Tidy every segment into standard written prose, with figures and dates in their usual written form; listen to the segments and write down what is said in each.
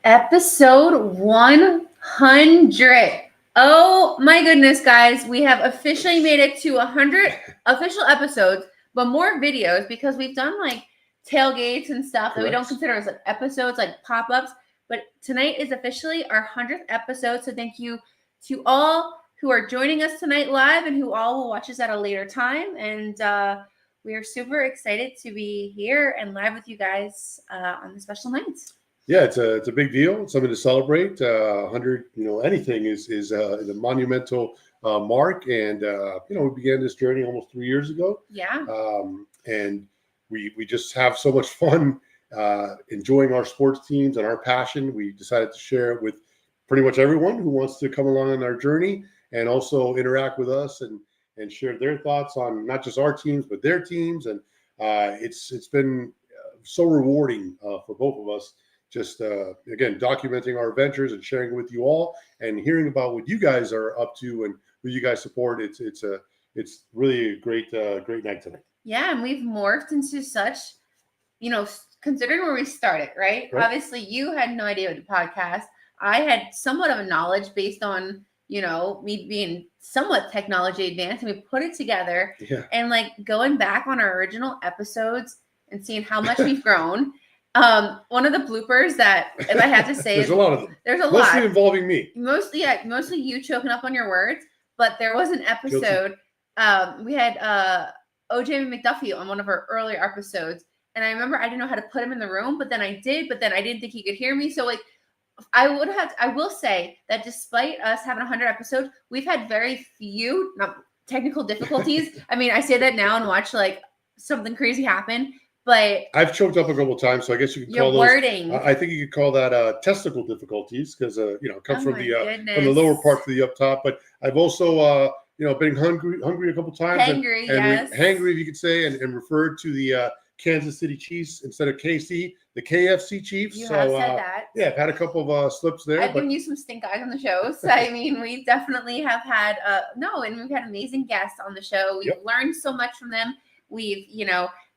Episode 100. Oh my goodness, guys. We have officially made it to 100 official episodes, but more videos because we've done like tailgates and stuff that we don't consider as like episodes, like pop-ups. But tonight is officially our 100th episode. So thank you to all who are joining us tonight live and who all will watch us at a later time. And we are super excited to be here and live with you guys on the special nights. Yeah, it's a big deal. It's something to celebrate. 100, anything is a monumental mark. And we began this journey almost 3 years ago. Yeah. And we just have so much fun enjoying our sports teams and our passion. We decided to share it with pretty much everyone who wants to come along on our journey and also interact with us and share their thoughts on not just our teams but their teams. And it's been so rewarding for both of us. Just, again, documenting our adventures and sharing it with you all and hearing about what you guys are up to and who you guys support. It's really a great night tonight. Yeah, and we've morphed into such, considering where we started, right? Obviously, you had no idea what the podcast. I had somewhat of a knowledge based on, me being somewhat technology advanced, and we put it together. Yeah. And like going back on our original episodes and seeing how much we've grown. One of the bloopers that, if I had to say, there's a lot of them. There's a mostly lot. Mostly involving me. Mostly you choking up on your words. But there was an episode. We had OJ McDuffie on one of our earlier episodes, and I remember I didn't know how to put him in the room, but then I did. But then I didn't think he could hear me. So like, I will say that despite us having 100 episodes, we've had very few technical difficulties. I mean, I say that now and watch like something crazy happen. But I've choked up a couple of times, so I guess you can call those. Wording. I think you could call that testicle difficulties because it comes from the lower part to the up top. But I've also been hungry a couple of times. Hangry, yes. Hangry, if you could say, and referred to the Kansas City Chiefs instead of KC, the KFC Chiefs. You have said that. Yeah, I've had a couple of slips there. I've given you some stink eyes on the show. So I mean, we definitely have had and we've had amazing guests on the show. We've learned so much from them. We've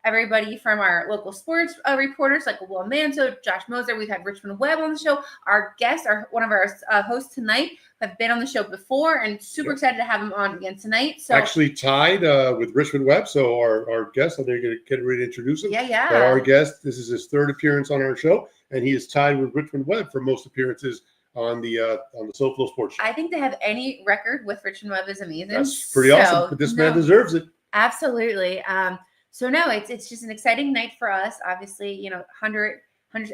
everybody from our local sports reporters like Will Manzo, Josh Moser. We've had Richmond Webb on the show. Our guests, one of our hosts tonight, have been on the show before, and super excited to have him on again tonight. So actually tied with Richmond Webb. So our guest, they're going to get ready to introduce him. Yeah. But our guest, this is his third appearance on our show, and he is tied with Richmond Webb for most appearances on the SoFLo Sports Show. I think to have any record with Richmond Webb is amazing. That's pretty awesome. But this man deserves it. Absolutely. So no, it's just an exciting night for us. Obviously, 100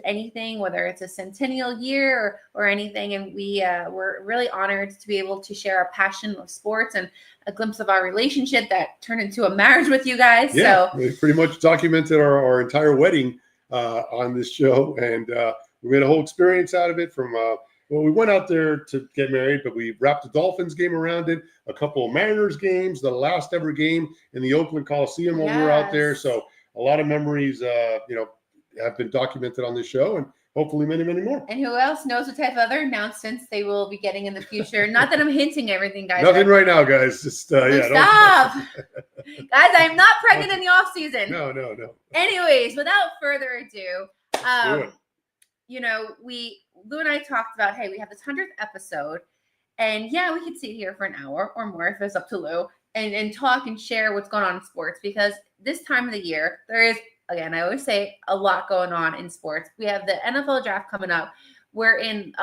anything, whether it's a centennial year or anything. And we're really honored to be able to share our passion of sports and a glimpse of our relationship that turned into a marriage with you guys. Yeah, so we pretty much documented our entire wedding on this show. And we made a whole experience out of it from we went out there to get married, but we wrapped the Dolphins game around it, a couple of Mariners games, the last ever game in the Oakland Coliseum when we were out there. So a lot of memories, have been documented on this show, and hopefully many, many more. And who else knows what type of other announcements they will be getting in the future? Not that I'm hinting everything, guys. Nothing right now, guys. Just stop, guys. I'm not pregnant in the off season. No. Anyways, without further ado, Lou and I talked about, hey, we have this 100th episode, and we could sit here for an hour or more if it's up to Lou and talk and share what's going on in sports, because this time of the year there is, again, I always say, a lot going on in sports. We have the NFL draft coming up. We're in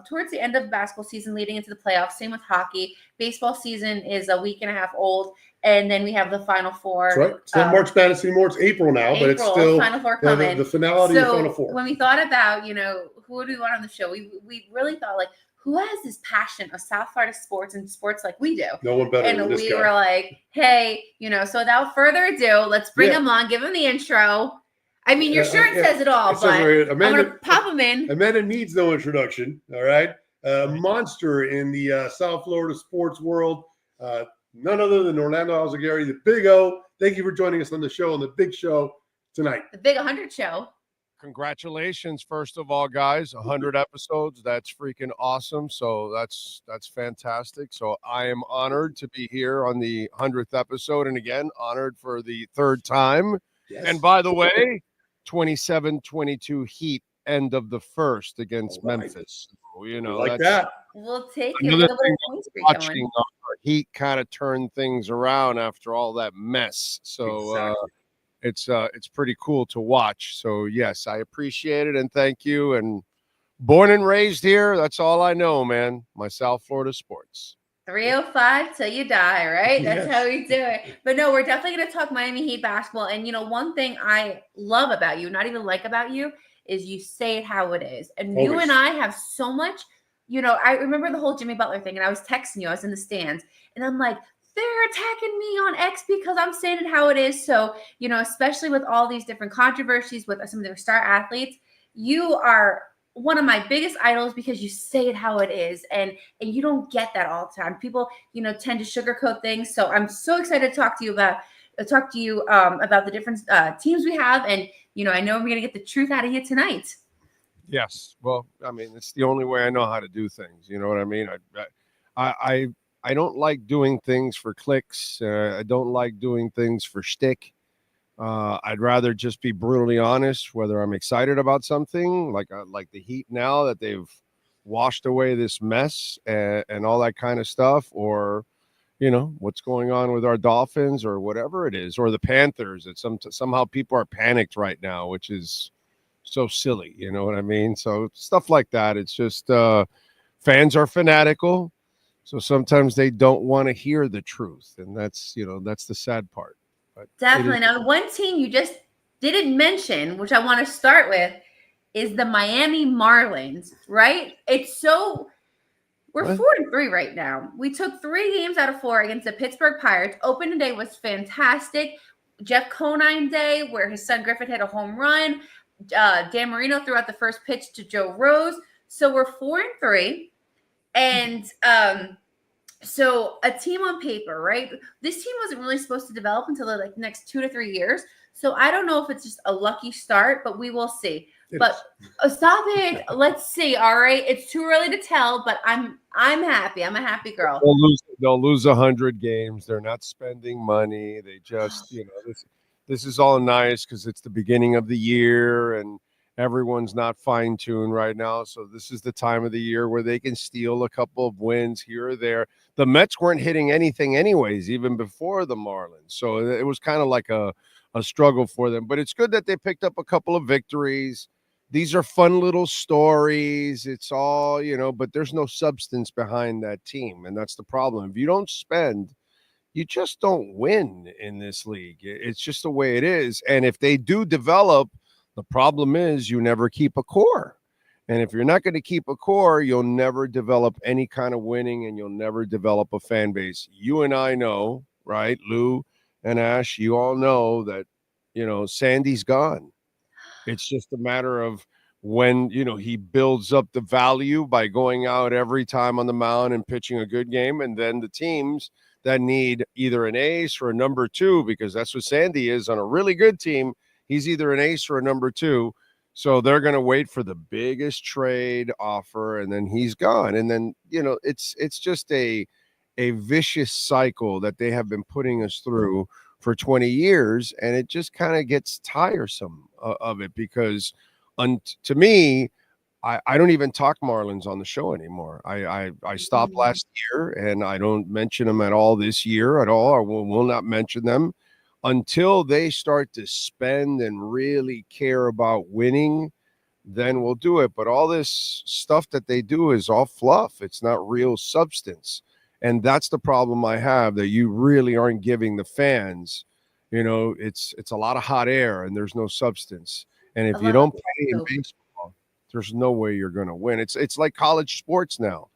towards the end of basketball season, leading into the playoffs. Same with hockey. Baseball season is a week and a half old, and then we have the Final Four. That's right. It's not March Madness anymore. It's April now, but it's still Final Four coming. The finality of the Final Four. When we thought about, who do we want on the show, we really thought, like, who has this passion of South Florida sports and sports like we do? No one better than this guy. And we were like, hey, so without further ado, let's bring him on, give him the intro. I mean, your shirt says it all, but I'm going to pop him in. Amanda needs no introduction, all right? Monster in the South Florida sports world. None other than Orlando Alzugaray, the Big O. Thank you for joining us on the show, on the big show tonight. The Big 100 show. Congratulations, first of all, guys. 100 episodes. That's freaking awesome. So that's fantastic. So I am honored to be here on the 100th episode. And again, honored for the third time. Yes. And by the way, 27-22 Heat end of the first against All right. Memphis. So, We that's like that. We'll take it. another We'll get a thing little point streak watching going. our Heat kind of turn things around after all that mess. So Exactly. it's pretty cool to watch. So yes, I appreciate it and thank you. And born and raised here, that's all I know, man. My South Florida sports. 305 till you die, right? That's Yes. how we do it. But no, we're definitely going to talk Miami Heat basketball. And, one thing I love about you, not even like about you, is you say it how it is. And you Always. and I have so much, I remember the whole Jimmy Butler thing, and I was texting you. I was in the stands, and I'm like, they're attacking me on X because I'm saying it how it is. So, especially with all these different controversies with some of their star athletes, you are one of my biggest idols because you say it how it is, and you don't get that all the time. People, tend to sugarcoat things. So I'm so excited to talk to you about the different teams we have, and I know we're gonna get the truth out of you tonight. Yes. Well, I mean, it's the only way I know how to do things. You know what I mean? I don't like doing things for clicks. I don't like doing things for shtick. I'd rather just be brutally honest, whether I'm excited about something like the Heat now that they've washed away this mess and all that kind of stuff, or what's going on with our Dolphins or whatever it is, or the Panthers. It's somehow people are panicked right now, which is so silly. You know what I mean? So stuff like that. It's just fans are fanatical, so sometimes they don't want to hear the truth, and that's the sad part. But Definitely. Now, one team you just didn't mention, which I want to start with, is the Miami Marlins, right? We're 4-3 right now. We took 3 games out of 4 against the Pittsburgh Pirates. Opening day was fantastic. Jeff Conine Day, where his son Griffin hit a home run. Dan Marino threw out the first pitch to Joe Rose. So we're 4-3. And so a team on paper, right? This team wasn't really supposed to develop until the next 2 to 3 years. So I don't know if it's just a lucky start, but we will see. Stop it. Let's see. All right. It's too early to tell, but I'm happy. I'm a happy girl. They'll lose 100 games. They're not spending money. They just, this is all nice because it's the beginning of the year and everyone's not fine-tuned right now. So this is the time of the year where they can steal a couple of wins here or there. The Mets weren't hitting anything anyways, even before the Marlins. So it was kind of like a struggle for them. But it's good that they picked up a couple of victories. These are fun little stories. It's all, but there's no substance behind that team. And that's the problem. If you don't spend, you just don't win in this league. It's just the way it is. And if they do develop, the problem is you never keep a core. And if you're not going to keep a core, you'll never develop any kind of winning and you'll never develop a fan base. You and I know, right? Lou and Ash, you all know that, Sandy's gone. It's just a matter of when, he builds up the value by going out every time on the mound and pitching a good game. And then the teams that need either an ace or a number 2, because that's what Sandy is on a really good team. He's either an ace or a number 2. So they're going to wait for the biggest trade offer and then he's gone. And then, it's just a vicious cycle that they have been putting us through for 20 years. And it just kind of gets tiresome of it because to me, I don't even talk Marlins on the show anymore. I stopped last year and I don't mention them at all this year at all. I will not mention them until they start to spend and really care about winning, then we'll do it. But all this stuff that they do is all fluff. It's not real substance. And that's the problem I have, that you really aren't giving the fans, it's a lot of hot air and there's no substance. And if you don't play in baseball, there's no way you're going to win. It's like college sports now.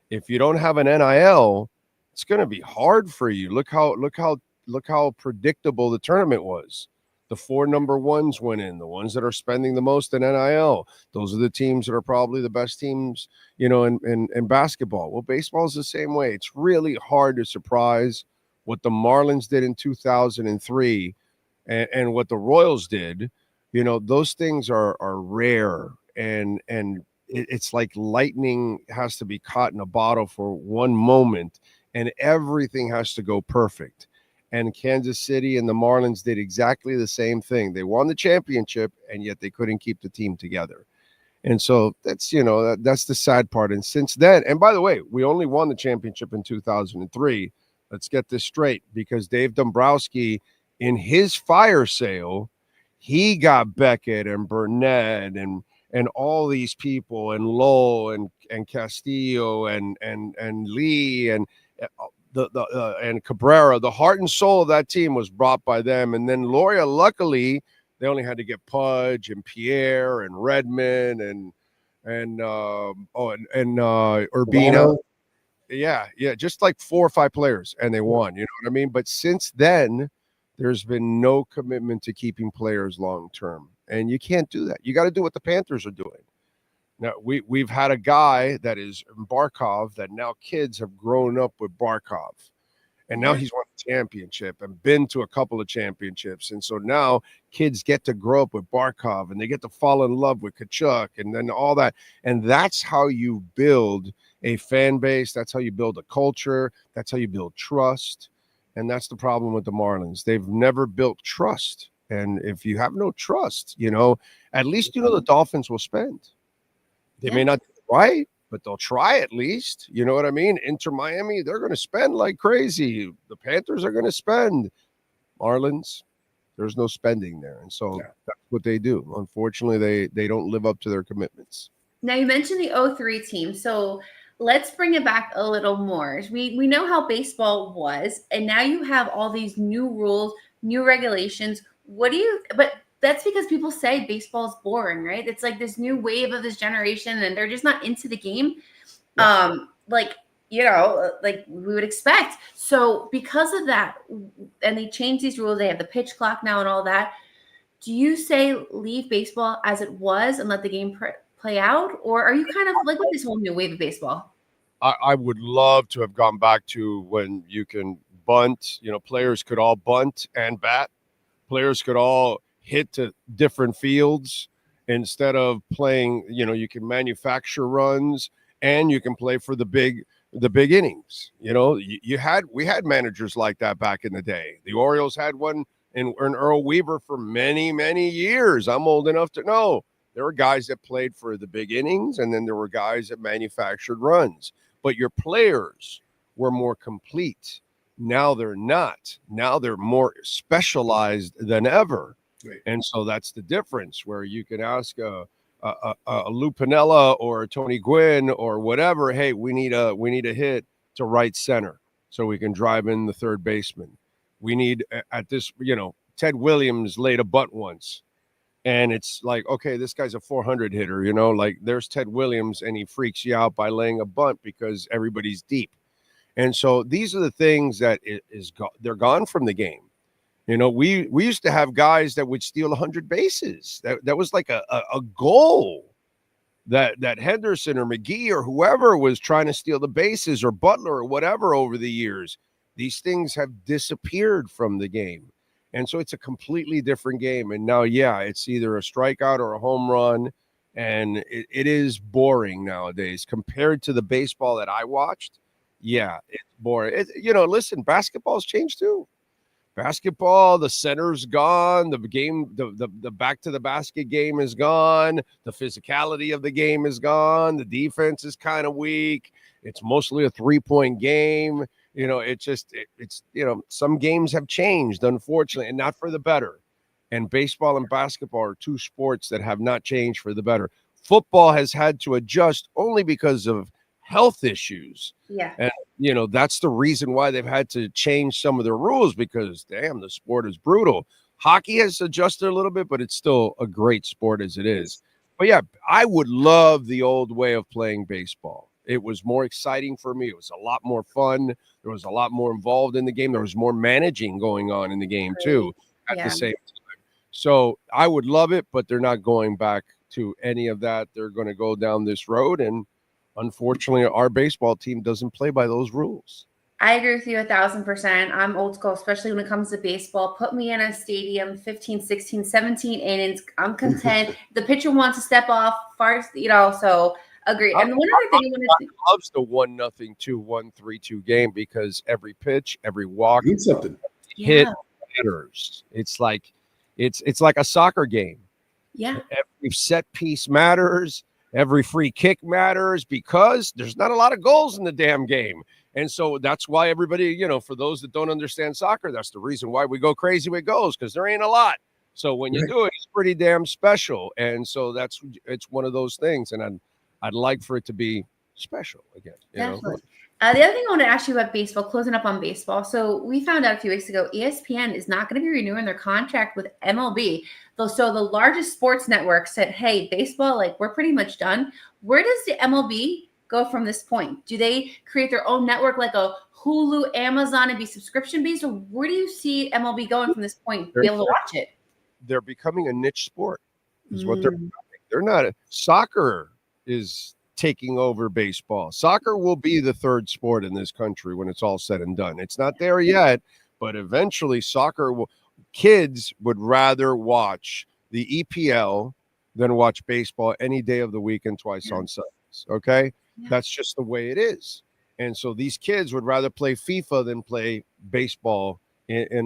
If you don't have an NIL, it's going to be hard for you. Look how predictable the tournament was. The 4 number 1s went in, the ones that are spending the most in NIL. Those are the teams that are probably the best teams, in basketball. Well, baseball is the same way. It's really hard to surprise what the Marlins did in 2003 and what the Royals did. Those things are rare. And it's like lightning has to be caught in a bottle for one moment and everything has to go perfect. And Kansas City and the Marlins did exactly the same thing. They won the championship, and yet they couldn't keep the team together. And so that's, that's the sad part. And since then, and by the way, we only won the championship in 2003. Let's get this straight, because Dave Dombrowski, in his fire sale, he got Beckett and Burnett and all these people, and Lowe and Castillo and Lee and and Cabrera. The heart and soul of that team was brought by them. And then Loria, luckily, they only had to get Pudge and Pierre and Redmond and Urbina. Yeah, just like 4 or 5 players, and they won. You know what I mean? But since then, there's been no commitment to keeping players long term, and you can't do that. You got to do what the Panthers are doing. Now we've had a guy that is Barkov that now kids have grown up with Barkov. And now he's won a championship and been to a couple of championships. And so now kids get to grow up with Barkov, and they get to fall in love with Kachuk, and then all that. And that's how you build a fan base. That's how you build a culture. That's how you build trust. And that's the problem with the Marlins. They've never built trust. And if you have no trust, at least the Dolphins will spend. They may not do it right, but they'll try at least. You know what I mean? Inter Miami, they're going to spend like crazy. The Panthers are going to spend. Marlins, there's no spending there. And so that's what they do. Unfortunately, they don't live up to their commitments. Now, you mentioned the 03 team. So let's bring it back a little more. We know how baseball was, and now you have all these new rules, new regulations. But that's because people say baseball is boring, right? It's like this new wave of this generation, and they're just not into the game. Like we would expect. So because of that, and they changed these rules, they have the pitch clock now and all that. Do you say leave baseball as it was and let the game play out? Or are you kind of like with this whole new wave of baseball? I would love to have gone back to when you can bunt, players could all bunt and bat. Players could all hit to different fields instead of playing, you can manufacture runs and you can play for the big innings. We had managers like that back in the day. The Orioles had one in Earl Weaver for many, many years. I'm old enough to know there were guys that played for the big innings, and then there were guys that manufactured runs, but your players were more complete. Now they're not. Now they're more specialized than ever. Right. And so that's the difference, where you can ask a Lou Piniella or a Tony Gwynn or whatever, hey, we need a hit to right center so we can drive in the third baseman. We need at this, Ted Williams laid a bunt once, and it's like, okay, this guy's a 400 hitter, like there's Ted Williams, and he freaks you out by laying a bunt because everybody's deep. And so these are the things that they're gone from the game. We used to have guys that would steal 100 bases. That was like a goal that Henderson or McGee or whoever was trying to steal the bases, or Butler or whatever over the years. These things have disappeared from the game. And so it's a completely different game. And now, it's either a strikeout or a home run. And it is boring nowadays compared to the baseball that I watched. Yeah, it's boring. Listen, basketball's changed too. Basketball, the center's gone. The game, the back to the basket game is gone. The physicality of the game is gone. The defense is kind of weak. It's mostly a 3-point game. Some games have changed, unfortunately, and not for the better. And baseball and basketball are two sports that have not changed for the better. Football has had to adjust only because of health issues. Yeah. And, that's the reason why they've had to change some of their rules, because, damn, the sport is brutal. Hockey has adjusted a little bit, but it's still a great sport as it is. But, yeah, I would love the old way of playing baseball. It was more exciting for me. It was a lot more fun. There was a lot more involved in the game. There was more managing going on in the game, too, at the same time. So I would love it, but they're not going back to any of that. They're going to go down this road, and unfortunately, our baseball team doesn't play by those rules. I agree with you 1,000%. I'm old school, especially when it comes to baseball. Put me in a stadium, 15, 16, 17 innings. I'm content. The pitcher wants to step off first, so agree. And one other thing I loves the 1-0, 2-1, 3-2 game, because every pitch, every walk, hit matters. It's like a soccer game. Yeah. Every set piece matters. Every free kick matters because there's not a lot of goals in the damn game. And so that's why everybody, for those that don't understand soccer, that's the reason why we go crazy with goals, because there ain't a lot. So when you do it, it's pretty damn special. And so it's one of those things. And I'd like for it to be special again. Definitely. The other thing I want to ask you about baseball, closing up on baseball. So we found out a few weeks ago, ESPN is not going to be renewing their contract with MLB. So the largest sports network said, hey, baseball, we're pretty much done. Where does the MLB go from this point? Do they create their own network like a Hulu, Amazon, and be subscription-based? Or where do you see MLB going from this point to be able to watch it? They're becoming a niche sport is what they're becoming. They're not. Soccer is taking over baseball. Soccer will be the third sport in this country when it's all said and done. It's not there yet, but eventually kids would rather watch the EPL than watch baseball any day of the week and twice on Sundays. Okay? Yeah. That's just the way it is. And so these kids would rather play FIFA than play baseball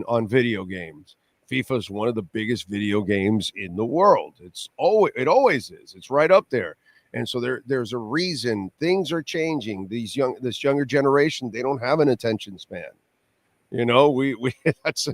on video games. FIFA is one of the biggest video games in the world. It always is. It's right up there. And so there's a reason things are changing. This younger generation, they don't have an attention span. That's a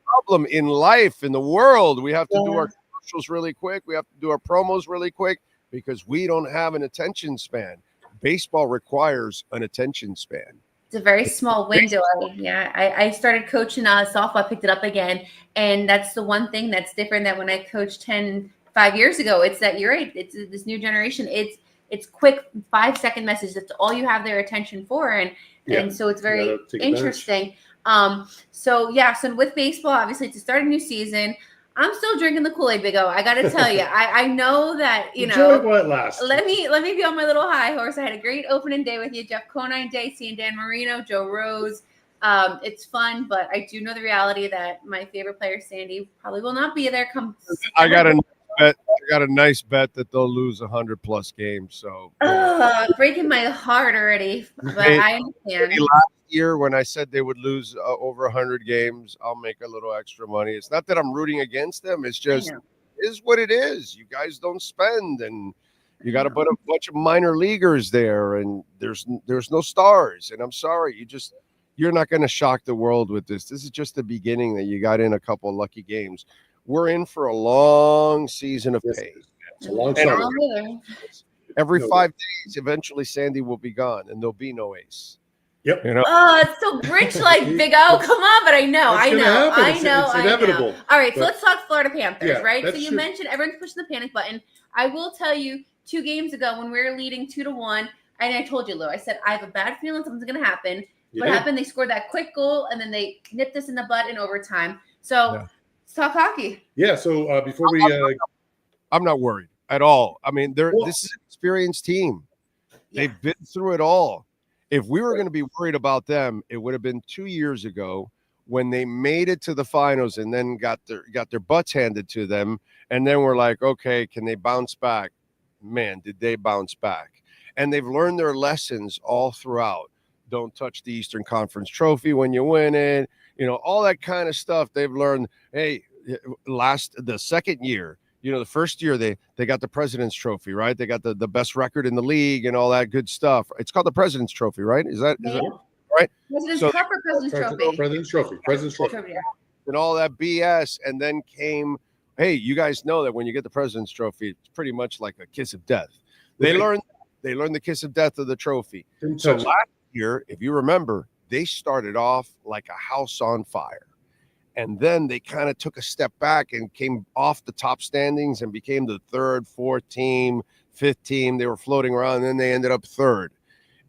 problem in life, in the world. We have to do our commercials really quick. We have to do our promos really quick because we don't have an attention span. Baseball requires an attention span. It's a very small window. I started coaching softball. I picked it up again. And that's the one thing that's different that when I coached 5 years ago, it's that you're right. It's this new generation. It's quick 5-second message. That's all you have their attention for. And so it's very interesting. So with baseball, obviously to start a new season, I'm still drinking the Kool-Aid, Big O. I got to tell you, I know that, Enjoy while it lasts. Let me be on my little high horse. I had a great opening day with you, Jeff Conine Day, seeing Dan Marino, Joe Rose. It's fun, but I do know the reality that my favorite player, Sandy, probably will not be there. I got a nice bet that they'll lose 100+ games. So breaking my heart already. But I understand. Last year, when I said they would lose over 100 games, I'll make a little extra money. It's not that I'm rooting against them. It's just is what it is. You guys don't spend, and you got to put a bunch of minor leaguers there, and there's no stars. And I'm sorry, you're not going to shock the world with this. This is just the beginning that you got in a couple of lucky games. We're in for a long season of pain. It's a long summer. Every 5 days, eventually Sandy will be gone, and there'll be no ace. Yep. Oh, it's so Grinch-like, Big O. Come on, but I know. It's inevitable. All right, so let's talk Florida Panthers, right? So you mentioned everyone's pushing the panic button. I will tell you, 2 games ago when we were leading 2-1, and I told you, Lou, I said, I have a bad feeling something's going to happen. What happened? They scored that quick goal, and then they nipped us in the butt in overtime. So let's talk hockey. Yeah, so before we I'm not worried at all. I mean, this is an experienced team. They've been through it all. If we were going to be worried about them, it would have been 2 years ago when they made it to the finals and then got their butts handed to them. And then we're like, okay, can they bounce back? Man, did they bounce back? And they've learned their lessons all throughout. Don't touch the Eastern Conference trophy when you win it. All that kind of stuff they've learned. Hey, the second year, the first year they got the President's Trophy, right? They got the best record in the league and all that good stuff. It's called the President's Trophy, right? Is that right? President's Cup or President's Trophy? President's Trophy. And all that BS. And then came, hey, you guys know that when you get the President's Trophy, it's pretty much like a kiss of death. They learned the kiss of death of the trophy. So last year, if you remember, they started off like a house on fire. And then they kind of took a step back and came off the top standings and became the 3rd, 4th team, 5th team. They were floating around, and then they ended up 3rd.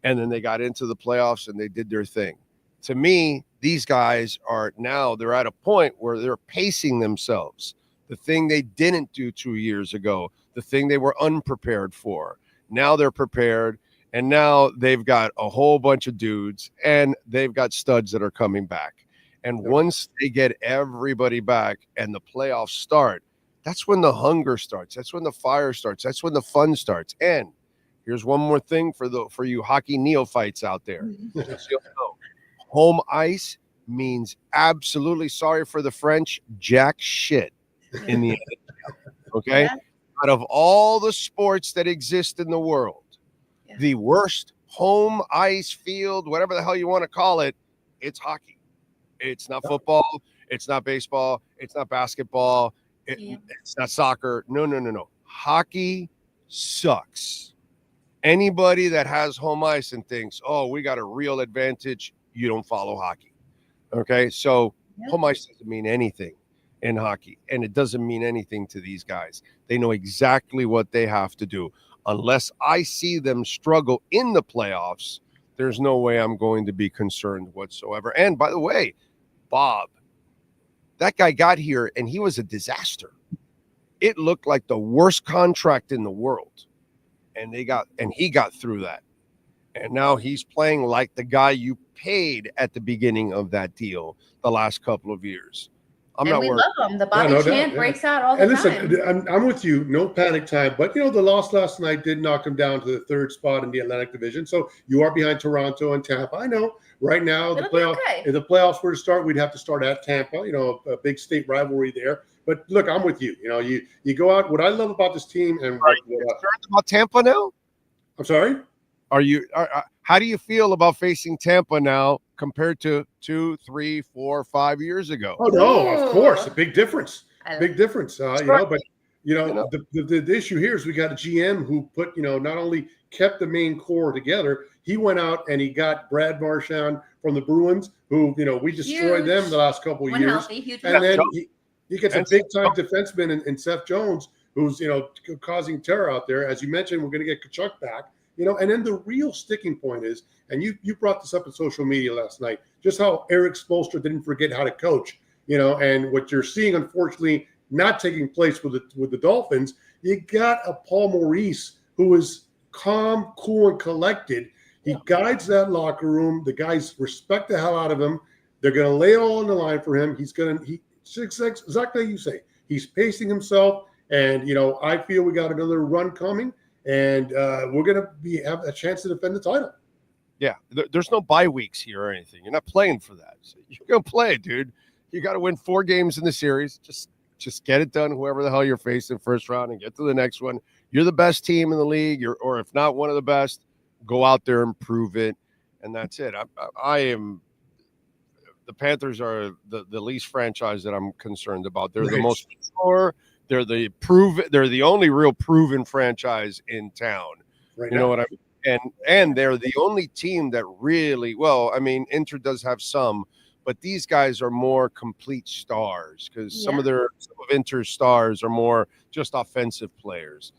And then they got into the playoffs, and they did their thing. To me, these guys they're at a point where they're pacing themselves. The thing they didn't do 2 years ago, the thing they were unprepared for. Now they're prepared, and now they've got a whole bunch of dudes, and they've got studs that are coming back. And once they get everybody back and the playoffs start, that's when the hunger starts. That's when the fire starts. That's when the fun starts. And here's one more thing for you hockey neophytes out there. Just so you know, home ice means absolutely, sorry for the French, jack shit in the NHL. Okay? out of all the sports that exist in the world, the worst home ice field, whatever the hell you want to call it, it's hockey. It's not football. It's not baseball. It's not basketball. It's not soccer. No. Hockey sucks. Anybody that has home ice and thinks, oh, we got a real advantage, you don't follow hockey. Okay, so home ice doesn't mean anything in hockey, and it doesn't mean anything to these guys. They know exactly what they have to do. Unless I see them struggle in the playoffs, there's no way I'm going to be concerned whatsoever. And by the way, Bob, that guy got here and he was a disaster. It looked like the worst contract in the world. And he got through that. And now he's playing like the guy you paid at the beginning of that deal the last couple of years. We love him. The Bobby chant breaks out all the time. Listen, I'm with you. No panic time. But, the loss last night did knock him down to the third spot in the Atlantic Division. So you are behind Toronto and Tampa. I know. Right now, if the playoffs were to start, we'd have to start at Tampa, a big state rivalry there. But look, I'm with you. You go out. What I love about this team, and are you concerned about Tampa now? I'm sorry. How do you feel about facing Tampa now compared to 2, 3, 4, 5 years ago? Oh no, of course, a big difference. Big difference. But the issue here is we got a GM who put not only kept the main core together, he went out and he got Brad Marchand from the Bruins, who we destroyed them the last couple of years, and then he gets a big time defenseman in Seth Jones, who's causing terror out there. As you mentioned, we're going to get Kachuk back. And then the real sticking point is, and you brought this up in social media last night, just how Eric Spoelstra didn't forget how to coach, and what you're seeing, unfortunately, not taking place with the Dolphins. You got a Paul Maurice who is calm, cool, and collected. He guides that locker room. The guys respect the hell out of him. They're going to lay it all on the line for him. Exactly like you say. He's pacing himself, and I feel we got another run coming. And we're going to have a chance to defend the title. Yeah, there's no bye weeks here or anything. You're not playing for that. So you're going to play, dude. You got to win 4 games in the series. Just get it done, whoever the hell you're facing first round, and get to the next one. You're the best team in the league, or if not one of the best, go out there and prove it, and that's it. I am – the Panthers are the least franchise that I'm concerned about. They're the most mature. They're the only real proven franchise in town. Right now. Know what I mean? And they're the only team that really, Inter does have some, but these guys are more complete stars because some of Inter's stars are more just offensive players.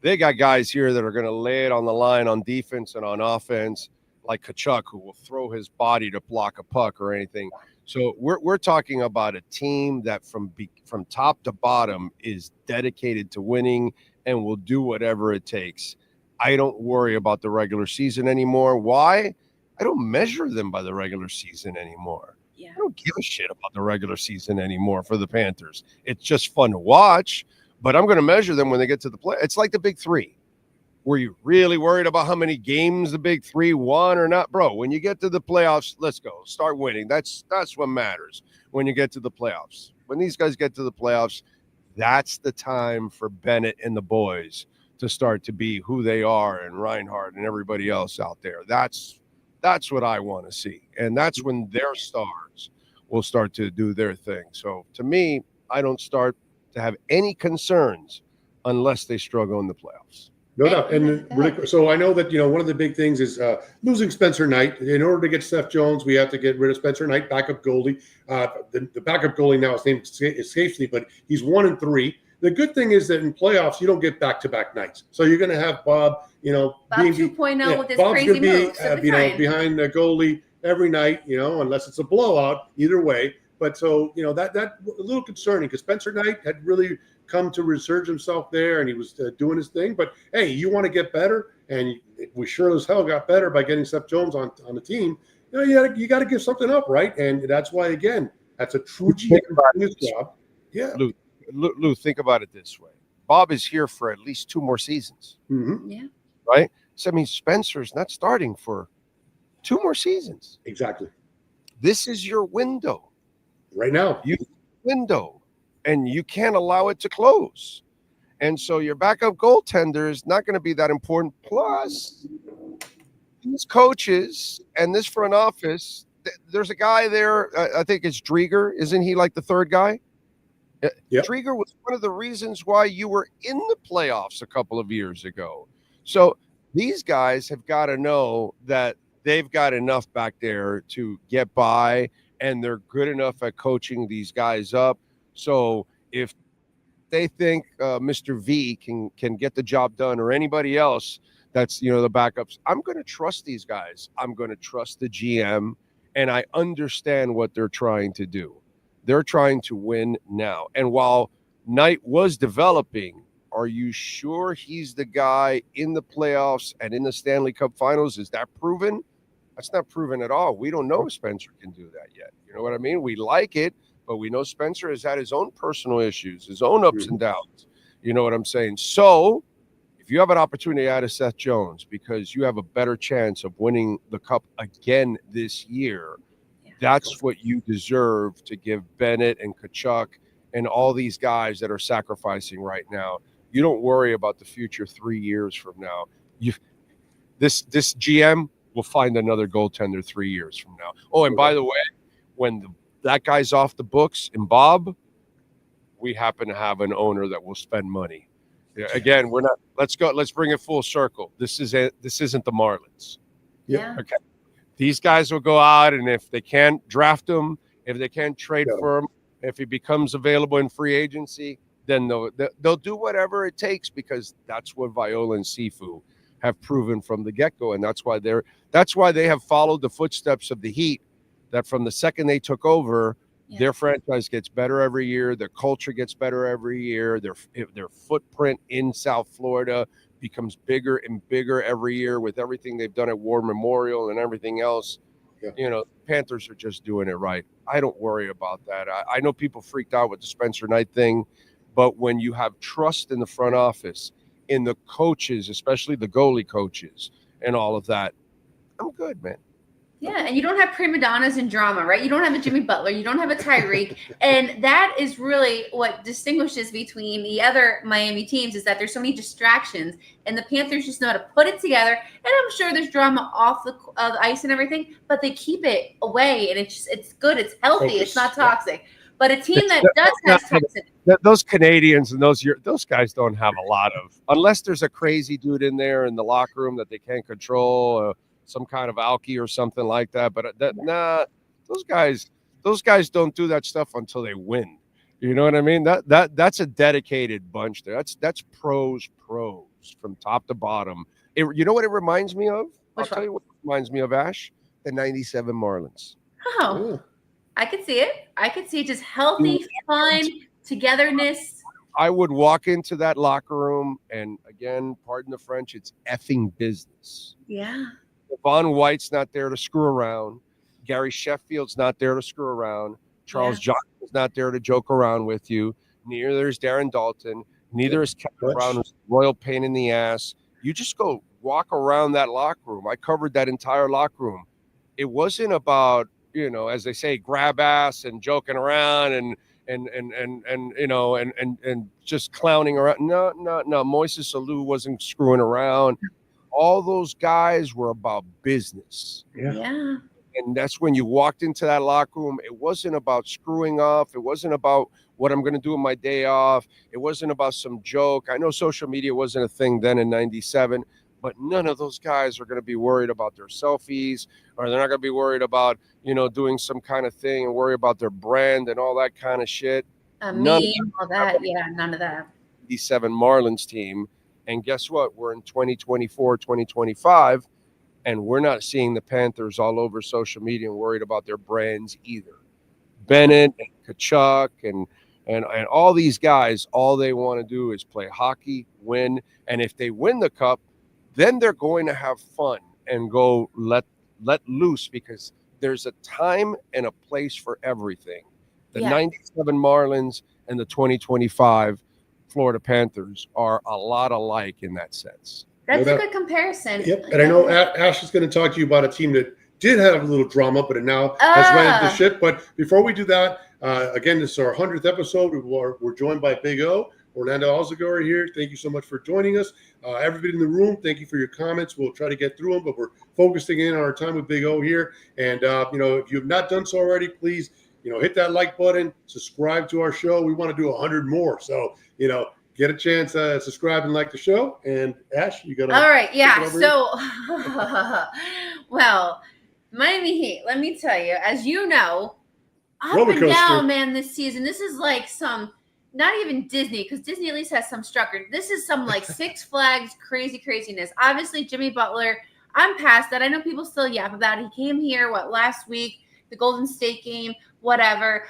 They got guys here that are going to lay it on the line on defense and on offense, like Kachuk, who will throw his body to block a puck or anything. So we're talking about a team that from top to bottom is dedicated to winning and will do whatever it takes. I don't worry about the regular season anymore. Why? I don't measure them by the regular season anymore. Yeah. I don't give a shit about the regular season anymore for the Panthers. It's just fun to watch, but I'm going to measure them when they get to the play. It's like the Big Three. Were you really worried about how many games the Big Three won or not? Bro, when you get to the playoffs, let's go. Start winning. That's what matters when you get to the playoffs. When these guys get to the playoffs, that's the time for Bennett and the boys to start to be who they are, and Reinhardt and everybody else out there. That's what I want to see. And that's when their stars will start to do their thing. So to me, I don't start to have any concerns unless they struggle in the playoffs. No doubt. And so I know that, one of the big things is losing Spencer Knight. In order to get Seth Jones, we have to get rid of Spencer Knight, backup goalie. The backup goalie now, his name escapes me, but he's 1-3. The good thing is that in playoffs, you don't get back-to-back nights. So you're going to have Bob, Bob 2.0 with his Bob's crazy moves. Be, behind the goalie every night, unless it's a blowout, either way. But so, that a little concerning because Spencer Knight had really come to resurge himself there, and he was doing his thing. But hey, you want to get better, and we sure as hell got better by getting Seth Jones on the team. You got to give something up, right? And that's why, again, that's a true GM job. Yeah, Lou, think about it this way: Bob is here for at least 2 more seasons. Mm-hmm. Yeah, right. So Spencer's not starting for 2 more seasons. Exactly. This is your window. Right now, and you can't allow it to close. And so your backup goaltender is not going to be that important. Plus, these coaches and this front office, there's a guy there, I think it's Drieger. Isn't he like the third guy? Yep. Drieger was one of the reasons why you were in the playoffs a couple of years ago. So these guys have got to know that they've got enough back there to get by, and they're good enough at coaching these guys up. So if they think Mr. V can get the job done, or anybody else that's, the backups, I'm going to trust these guys. I'm going to trust the GM, and I understand what they're trying to do. They're trying to win now. And while Knight was developing, are you sure he's the guy in the playoffs and in the Stanley Cup Finals? Is that proven? That's not proven at all. We don't know if Spencer can do that yet. You know what I mean? We like it, but we know Spencer has had his own personal issues, his own ups and downs. You know what I'm saying? So if you have an opportunity out of Seth Jones because you have a better chance of winning the Cup again this year, that's what you deserve to give Bennett and Tkachuk and all these guys that are sacrificing right now. You don't worry about the future 3 years from now. This GM will find another goaltender 3 years from now. Oh, and by the way, when that guy's off the books in Bob, we happen to have an owner that will spend money. Again, we're not. Let's go. Let's bring it full circle. This isn't the Marlins. Yeah. Okay. These guys will go out, and if they can't draft him, if they can't trade for him, if he becomes available in free agency, then they'll do whatever it takes, because that's what Viola and Sifu have proven from the get-go, and that's why they have followed the footsteps of the Heat. That from the second they took over, their franchise gets better every year, their culture gets better every year, their footprint in South Florida becomes bigger and bigger every year with everything they've done at War Memorial and everything else. Yeah. Panthers are just doing it right. I don't worry about that. I know people freaked out with the Spencer Knight thing, but when you have trust in the front office, in the coaches, especially the goalie coaches and all of that, I'm good, man. Yeah, and you don't have prima donnas and drama, right? You don't have a Jimmy Butler. You don't have a Tyreek. And that is really what distinguishes between the other Miami teams, is that there's so many distractions, and the Panthers just know how to put it together. And I'm sure there's drama off the ice and everything, but they keep it away, and it's good. It's healthy. It's not toxic. But a team that does have toxic. Those Canadians and those guys don't have a lot of, unless there's a crazy dude in there in the locker room that they can't control, some kind of alky or something like that. But those guys don't do that stuff until they win. You know what I mean? That's a dedicated bunch there. That's pros from top to bottom. You know what it reminds me of? I'll tell you what it reminds me of, Ash. The 97 Marlins. Oh, I could see it. I could see just healthy, fun, togetherness. I would walk into that locker room, and again, pardon the French, it's effing business. Yeah. Von White's not there to screw around. Gary Sheffield's not there to screw around. Charles Johnson's not there to joke around with you. Neither is Darren Dalton. Neither is Kevin Brown, who's a royal pain in the ass. You just go walk around that locker room. I covered that entire locker room. It wasn't about, as they say, grab ass and joking around and just clowning around. No. Moises Alou wasn't screwing around. All those guys were about business. Yeah. And that's when you walked into that locker room. It wasn't about screwing off. It wasn't about what I'm going to do on my day off. It wasn't about some joke. I know social media wasn't a thing then in 97, but none of those guys are going to be worried about their selfies, or they're not going to be worried about, doing some kind of thing and worry about their brand and all that kind of shit. None of that. Yeah, none of that. 97 Marlins team. And guess what? We're in 2024, 2025, and we're not seeing the Panthers all over social media and worried about their brands either. Bennett and Tkachuk and all these guys, all they want to do is play hockey, win. And if they win the Cup, then they're going to have fun and go let loose, because there's a time and a place for everything. The 97 Marlins and the 2025 Florida Panthers are a lot alike in that sense. That's a good comparison. Yep. And I know Ash is going to talk to you about a team that did have a little drama, but it now has ran into shit. But before we do that, again, this is our 100th episode. We're joined by Big O. Orlando Alzugaray here. Thank you so much for joining us. Everybody in the room, thank you for your comments. We'll try to get through them, but we're focusing in on our time with Big O here. And, if you have not done so already, please, hit that like button, subscribe to our show. We want to do 100 more. So, get a chance, subscribe and like the show. And Ash, you got to. All right. Yeah. So, well, Miami Heat, let me tell you, as you know, up and down, man, this season. This is like not even Disney, because Disney at least has some structure. This is some like Six Flags craziness. Obviously, Jimmy Butler, I'm past that. I know people still yap about it. He came here, last week, the Golden State game, whatever.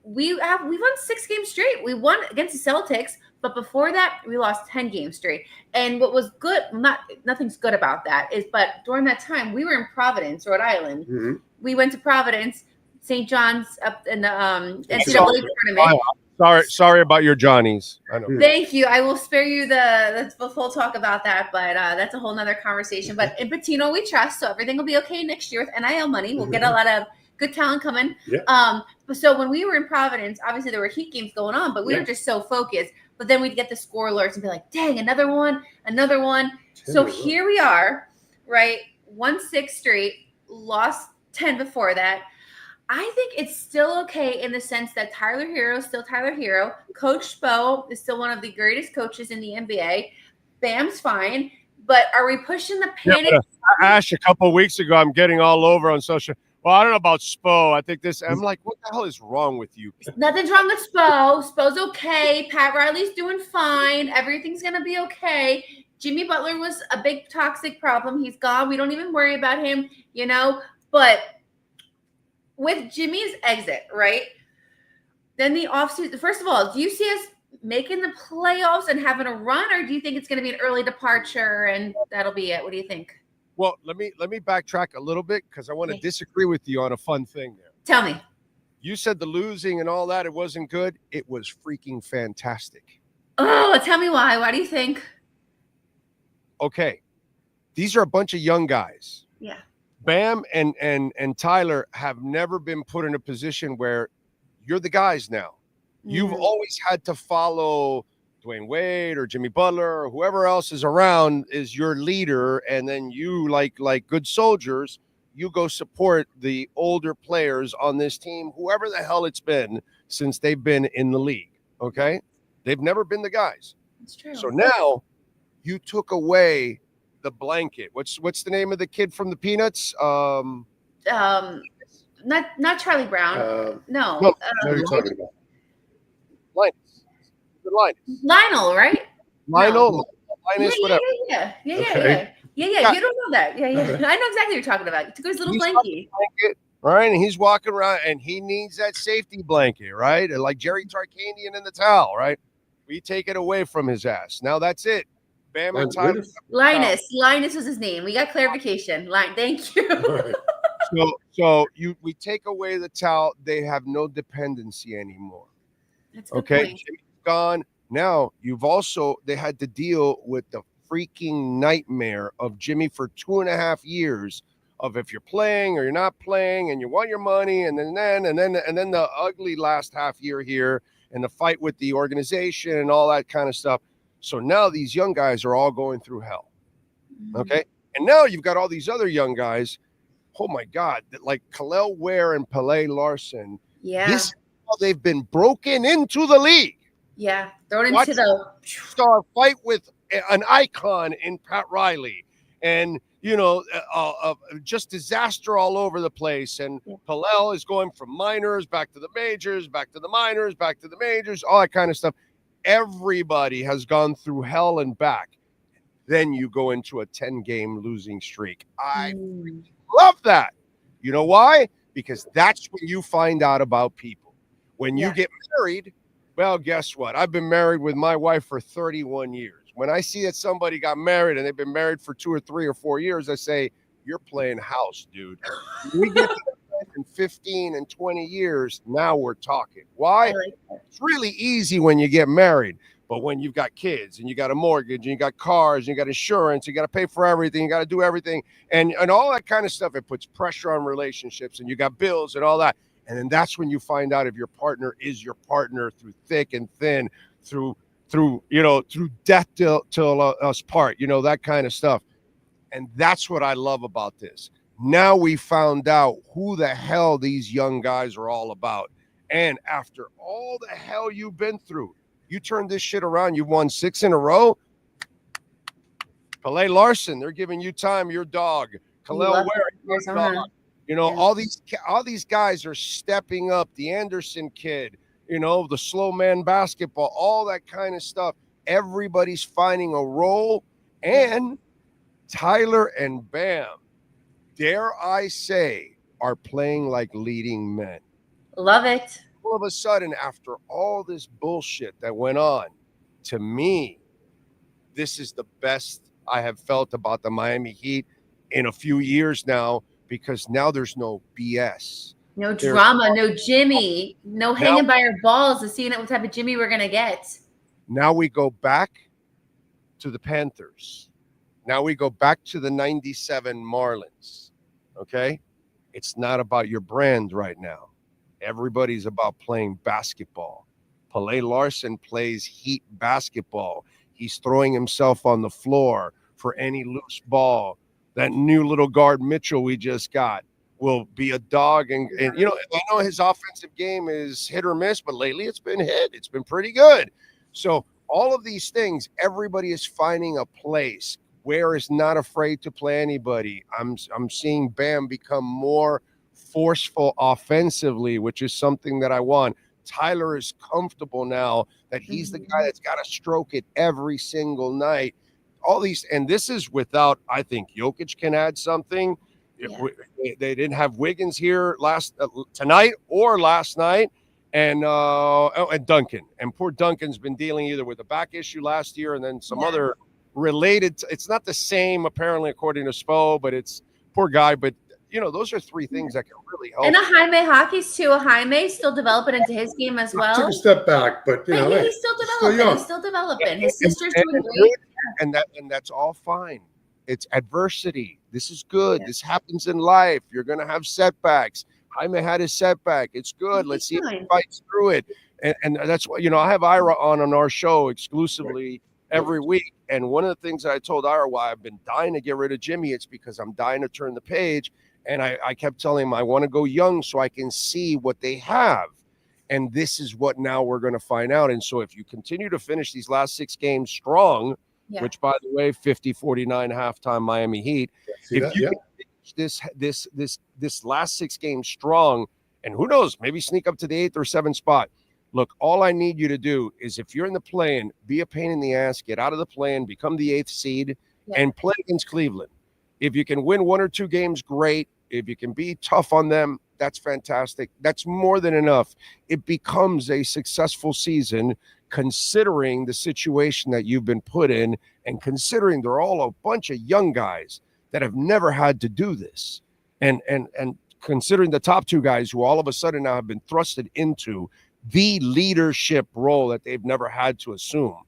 We won 6 games straight. We won against the Celtics, but before that, we lost 10 games straight. And what was good, nothing's good about that, but during that time, we were in Providence, Rhode Island. Mm-hmm. We went to Providence, St. John's up in the NCAA tournament. Sorry about your Johnnies. I know. Thank you. I will spare you the full talk about that, but that's a whole nother conversation. But in Patino, we trust, so everything will be okay next year with NIL money. We'll get a lot of good talent coming. Yeah. So when we were in Providence, obviously there were Heat games going on, but we were just so focused. But then we'd get the score alerts and be like, dang, another one. So here we are, right? Won 6 straight, lost 10 before that. I think it's still okay in the sense that Tyler Hero is still Tyler Hero. Coach Spo is still one of the greatest coaches in the NBA. Bam's fine. But are we pushing the panic? Yeah, Ash, a couple of weeks ago, I'm getting all over on social. Well, I don't know about Spo. I think I'm like, what the hell is wrong with you? Nothing's wrong with Spo. Spo's okay. Pat Riley's doing fine. Everything's going to be okay. Jimmy Butler was a big toxic problem. He's gone. We don't even worry about him, But with Jimmy's exit, right? Then the offseason. First of all, do you see us making the playoffs and having a run, or do you think it's going to be an early departure and that'll be it? What do you think? Well, let me backtrack a little bit because I want to disagree with you on a fun thing there. Tell me. You said the losing and all that, it wasn't good. It was freaking fantastic. Oh, tell me why. Why do you think? Okay. These are a bunch of young guys. Yeah. Bam and Tyler have never been put in a position where you're the guys now. Mm-hmm. You've always had to follow Dwayne Wade or Jimmy Butler or whoever else is around is your leader. And then you, like good soldiers, you go support the older players on this team, whoever the hell it's been since they've been in the league. Okay. They've never been the guys. That's true. So now you took away the blanket. What's the name of the kid from the Peanuts? Not Charlie Brown. No. What are you talking about? Lionel, right? Linus, whatever. Yeah. You don't know that. Yeah. I know exactly what you're talking about. He took his little blanket. Right, and he's walking around, and he needs that safety blanket, right? And like Jerry Tarkanian in the towel, right? We take it away from his ass. Now that's it. Bam and Tyler. Linus was his name. We got clarification. Thank you. Right. So we take away the towel. They have no dependency anymore. That's a good okay. point. Jimmy's gone. Now they had to deal with the freaking nightmare of Jimmy for 2.5 years of if you're playing or you're not playing and you want your money and then the ugly last half year here and the fight with the organization and all that kind of stuff. So now these young guys are all going through hell. Okay. And now you've got all these other young guys. Oh my God. Like Khalil Ware and Pele Larson. Yeah. This is how they've been broken into the league. Yeah. Thrown into the star fight with an icon in Pat Riley and, just disaster all over the place. And Pele is going from minors back to the majors, back to the minors, back to the majors, all that kind of stuff. Everybody has gone through hell and back. Then you go into a 10-game losing streak. I love that. You know why? Because that's when you find out about people. When you get married, well, guess what? I've been married with my wife for 31 years. When I see that somebody got married and they've been married for 2 or 3 or 4 years, I say, you're playing house, dude. We get to in 15 and 20 years, now we're talking. Why? It's really easy when you get married. But when you've got kids and you got a mortgage and you got cars and you got insurance, you got to pay for everything, you got to do everything, and all that kind of stuff, it puts pressure on relationships and you got bills and all that. And then that's when you find out if your partner is your partner through thick and thin. through death till us part, that kind of stuff. And that's what I love about this. Now we found out who the hell these young guys are all about. And after all the hell you've been through, you turned this shit around. You've won 6 in a row. Pele Larson, they're giving you time. Your dog. Khalil Ware, your dog. All these guys are stepping up. The Anderson kid, the slow man basketball, all that kind of stuff. Everybody's finding a role. And Tyler and Bam, dare I say, are playing like leading men. Love it. All of a sudden, after all this bullshit that went on, to me, this is the best I have felt about the Miami Heat in a few years now, because now there's no BS. No drama, no Jimmy, no hanging by our balls to seeing what type of Jimmy we're going to get. Now we go back to the Panthers. Now we go back to the 97 Marlins, okay? It's not about your brand right now. Everybody's about playing basketball. Pele Larson plays Heat basketball. He's throwing himself on the floor for any loose ball. That new little guard Mitchell we just got will be a dog. And I know his offensive game is hit or miss, but lately it's been hit. It's been pretty good. So all of these things, everybody is finding a place. Ware is not afraid to play anybody. I'm seeing Bam become more forceful offensively, which is something that I want. Tyler is comfortable now that he's the guy that's got to stroke it every single night. All these, and this is without, I think Jokic can add something. Yeah. They didn't have Wiggins here tonight or last night, and Duncan. And poor Duncan's been dealing either with a back issue last year and then some other related. It's not the same, apparently, according to Spo, but it's poor guy. But those are 3 things that can really help. And a Jaime Hockey's too. A Jaime still developing into his game as well. Took a step back, but he's still developing. He's still developing. His sister's doing great. And that's all fine. It's adversity. This is good. Yeah. This happens in life. You're going to have setbacks. Jaime had his setback. It's good. Let's see if he fights through it. And that's what, I have Ira on our show exclusively every week. And one of the things that I told Ira why I've been dying to get rid of Jimmy, it's because I'm dying to turn the page. And I kept telling him I want to go young so I can see what they have. And this is what now we're going to find out. And so if you continue to finish these last 6 games strong, which, by the way, 50-49 halftime Miami Heat, if you can finish this last 6 games strong, and who knows, maybe sneak up to the 8th or 7th spot. Look, all I need you to do is, if you're in the play-in, be a pain in the ass, get out of the play-in, become the 8th seed, and play against Cleveland. If you can win 1 or 2 games, great. If you can be tough on them, that's fantastic. That's more than enough. It becomes a successful season, considering the situation that you've been put in, and considering they're all a bunch of young guys that have never had to do this. And considering the top 2 guys who all of a sudden now have been thrusted into the leadership role that they've never had to assume.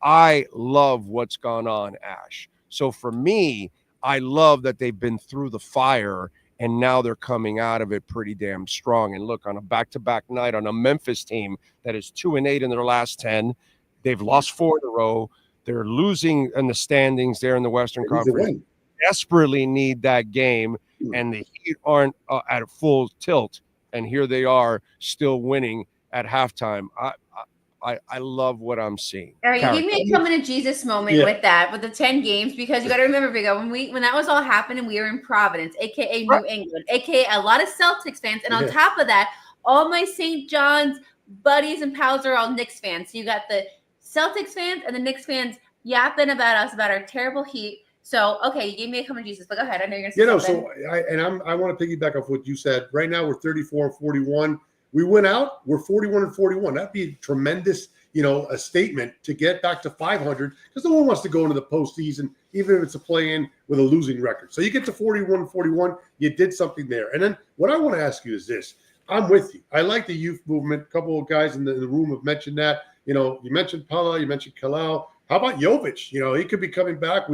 I love what's gone on, Ash. So for me, I love that they've been through the fire and now they're coming out of it pretty damn strong. And look, on a back-to-back night on a Memphis team that is 2-8 in their last 10, they've lost 4 in a row. They're losing in the standings there in the Western Conference. Desperately need that game, and the Heat aren't at a full tilt. And here they are still winning at halftime. I love what I'm seeing. All right, you gave me a coming to Jesus moment with the 10 games, because you got to remember, Vigo, when that was all happening, we were in Providence, aka New England, aka a lot of Celtics fans, and on top of that, all my St. John's buddies and pals are all Knicks fans. So you got the Celtics fans and the Knicks fans yapping about us, about our terrible Heat. So okay, you gave me a coming to Jesus, but go ahead. I know you're gonna say something. I want to piggyback off what you said. Right now we're 34-41. We went out, we're 41-41. That'd be a tremendous, a statement to get back to 500, because no one wants to go into the postseason, even if it's a play-in with a losing record. So you get to 41-41, you did something there. And then what I want to ask you is this. I'm with you. I like the youth movement. A couple of guys in the room have mentioned that. You mentioned Pala, you mentioned Kalal. How about Jovic? He could be coming back.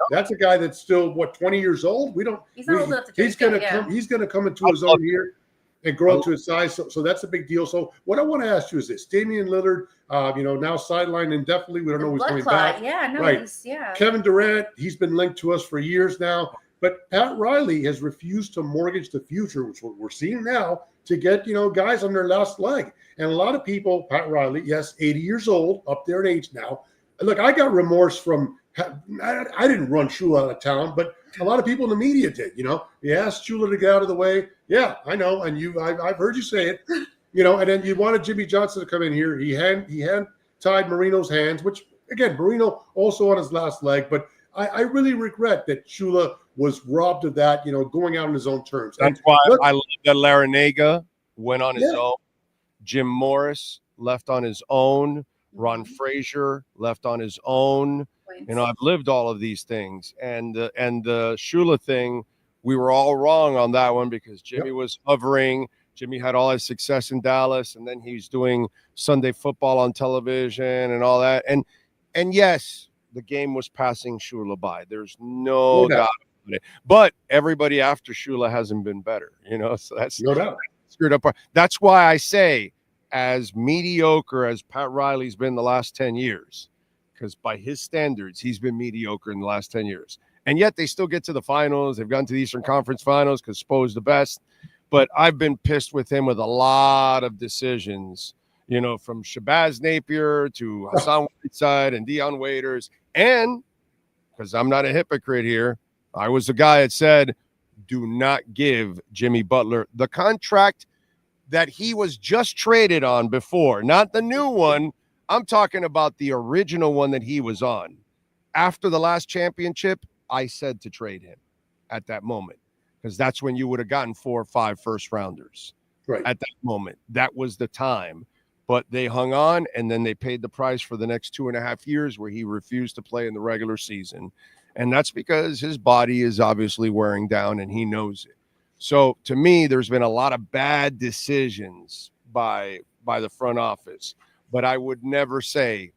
That's a guy that's still 20 years old. He's not old enough to He's going to come into his own here. and grow up to his size. So that's a big deal. So what I want to ask you is this: Damian Lillard, now sidelined indefinitely. We don't know who's coming back. Yeah, no, right. Yeah. Kevin Durant, he's been linked to us for years now. But Pat Riley has refused to mortgage the future, which we're seeing now, to get, guys on their last leg. And a lot of people, Pat Riley, yes, 80 years old, up there in age now. Look, I got remorse from, I didn't run Shula out of town, but a lot of people in the media did, He asked Shula to get out of the way. Yeah, I know. And I've heard you say it, and then you wanted Jimmy Johnson to come in here. He hand tied Marino's hands, which, again, Marino also on his last leg. But I really regret that Shula was robbed of that, going out on his own terms. That's why I love that Larinaga went on his own. Jim Morris left on his own. Ron Frazier left on his own. I've lived all of these things. And the Shula thing, we were all wrong on that one because Jimmy was hovering. Jimmy had all his success in Dallas, and then he's doing Sunday football on television and all that. And yes, the game was passing Shula by. There's no doubt about it. But everybody after Shula hasn't been better, so that's no doubt. Screwed up. That's why I say, as mediocre as Pat Riley's been the last 10 years, because by his standards, he's been mediocre in the last 10 years. And yet they still get to the finals. They've gone to the Eastern Conference Finals because Spo's the best. But I've been pissed with him with a lot of decisions, from Shabazz Napier to Hassan Whiteside and Deion Waiters. And because I'm not a hypocrite here, I was the guy that said, do not give Jimmy Butler the contract that he was just traded on before, not the new one. I'm talking about the original one that he was on. After the last championship, I said to trade him at that moment because that's when you would have gotten 4 or 5 first rounders. Right. At that moment. That was the time. But they hung on, and then they paid the price for the next 2.5 years where he refused to play in the regular season. And that's because his body is obviously wearing down, and he knows it. So, to me, there's been a lot of bad decisions by the front office. But I would never say,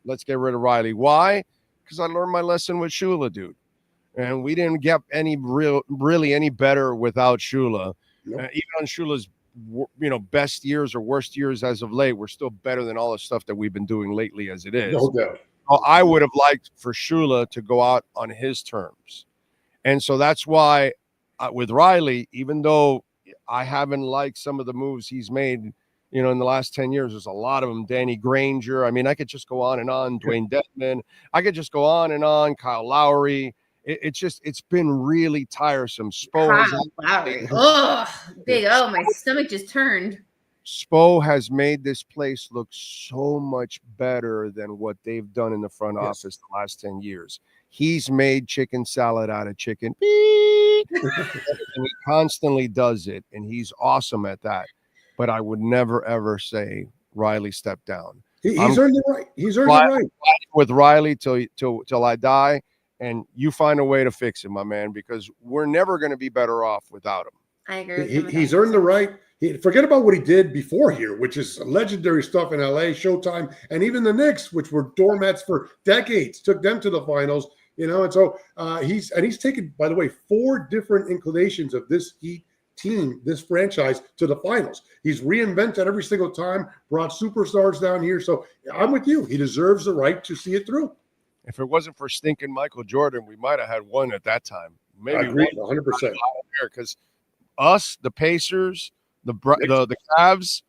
let's get rid of Riley. Why? Because I learned my lesson with Shula, dude. And we didn't get really any better without Shula. Nope. Even on Shula's best years or worst years as of late, we're still better than all the stuff that we've been doing lately as it is. No doubt. I would have liked for Shula to go out on his terms. And so that's why with Riley, even though I haven't liked some of the moves he's made, in the last 10 years, there's a lot of them. Danny Granger. I mean, I could just go on and on. Dwayne Dedman. I could just go on and on. Kyle Lowry. It's been really tiresome. Lowry. Oh, big. Oh, my stomach just turned. Spo has made this place look so much better than what they've done in the front office the last 10 years. He's made chicken salad out of chicken. And he constantly does it, and he's awesome at that. But I would never, ever say Riley stepped down. He's earned it right. He's earned it right. With Riley till I die, and you find a way to fix him, my man, because we're never going to be better off without him. I agree. He's earned the right. Forget about what he did before here, which is legendary stuff in LA, Showtime, and even the Knicks, which were doormats for decades, took them to the finals. And so he's taken, by the way, 4 different inclinations of this Heat team, this franchise, to the finals. He's reinvented every single time, brought superstars down here. So I'm with you. He deserves the right to see it through. If it wasn't for stinking Michael Jordan, we might have had one at that time. Maybe I agree, 100%. Because us, the Pacers, the Cavs,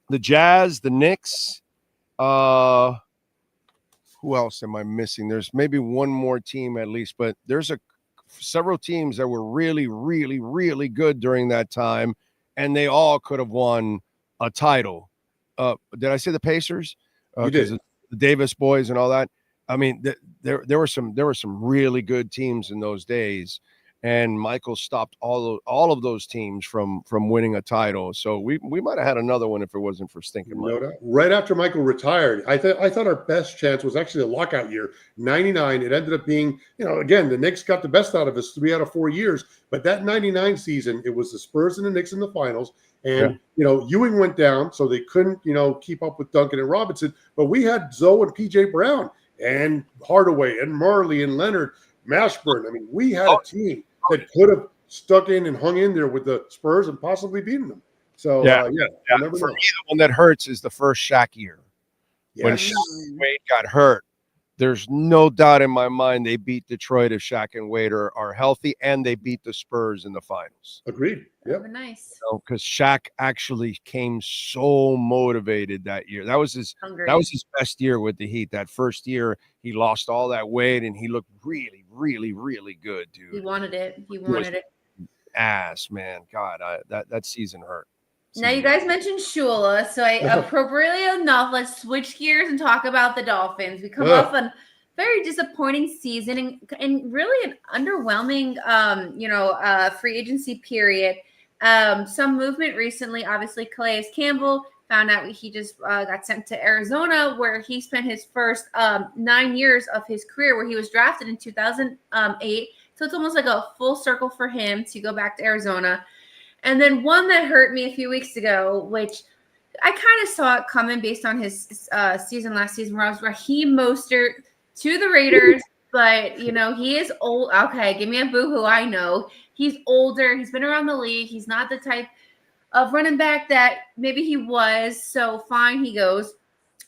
the Jazz, the Knicks. Who else am I missing? There's maybe one more team at least, but there's several teams that were really, really, really good during that time, and they all could have won a title. Did I say the Pacers? You did. The Davis boys and all that. I mean, there were some really good teams in those days, and Michael stopped all of those teams from winning a title. So we might have had another one if it wasn't for stinking Michael. No doubt. Right after Michael retired, I thought our best chance was actually the lockout year, 99. It ended up being, again, the Knicks got the best out of us 3 out of 4 years. But that 99 season, it was the Spurs and the Knicks in the finals. And, Ewing went down, so they couldn't, keep up with Duncan and Robinson. But we had Zoe and P.J. Brown and Hardaway and Marley and Leonard, Mashburn. I mean, we had a team that could have stuck in and hung in there with the Spurs and possibly beaten them. So, Yeah. you never For know. me, the one that hurts is the first Shaq year. When Yes. Shaq and Wade got hurt, there's no doubt in my mind they beat Detroit if Shaq and Wade are healthy, and they beat the Spurs in the finals. Agreed. That Yep. would be nice. Because Shaq actually came so motivated that year. That was his best year with the Heat. That first year, he lost all that weight, and he looked really, really, really good, dude. He wanted it. He wanted it. Ass, man. God, that season hurt. Now, you guys mentioned Shula, so I appropriately enough, let's switch gears and talk about the Dolphins. We come off a very disappointing season and really an underwhelming, free agency period. Some movement recently, obviously, Calais Campbell found out he just got sent to Arizona, where he spent his first 9 years of his career, where he was drafted in 2008. So it's almost like a full circle for him to go back to Arizona. And then one that hurt me a few weeks ago, which I kind of saw it coming based on his season last season, where I was Raheem Mostert to the Raiders. But, he is old. Okay, give me a boo-hoo. I know. He's older. He's been around the league. He's not the type of running back that maybe he was. So, fine, he goes.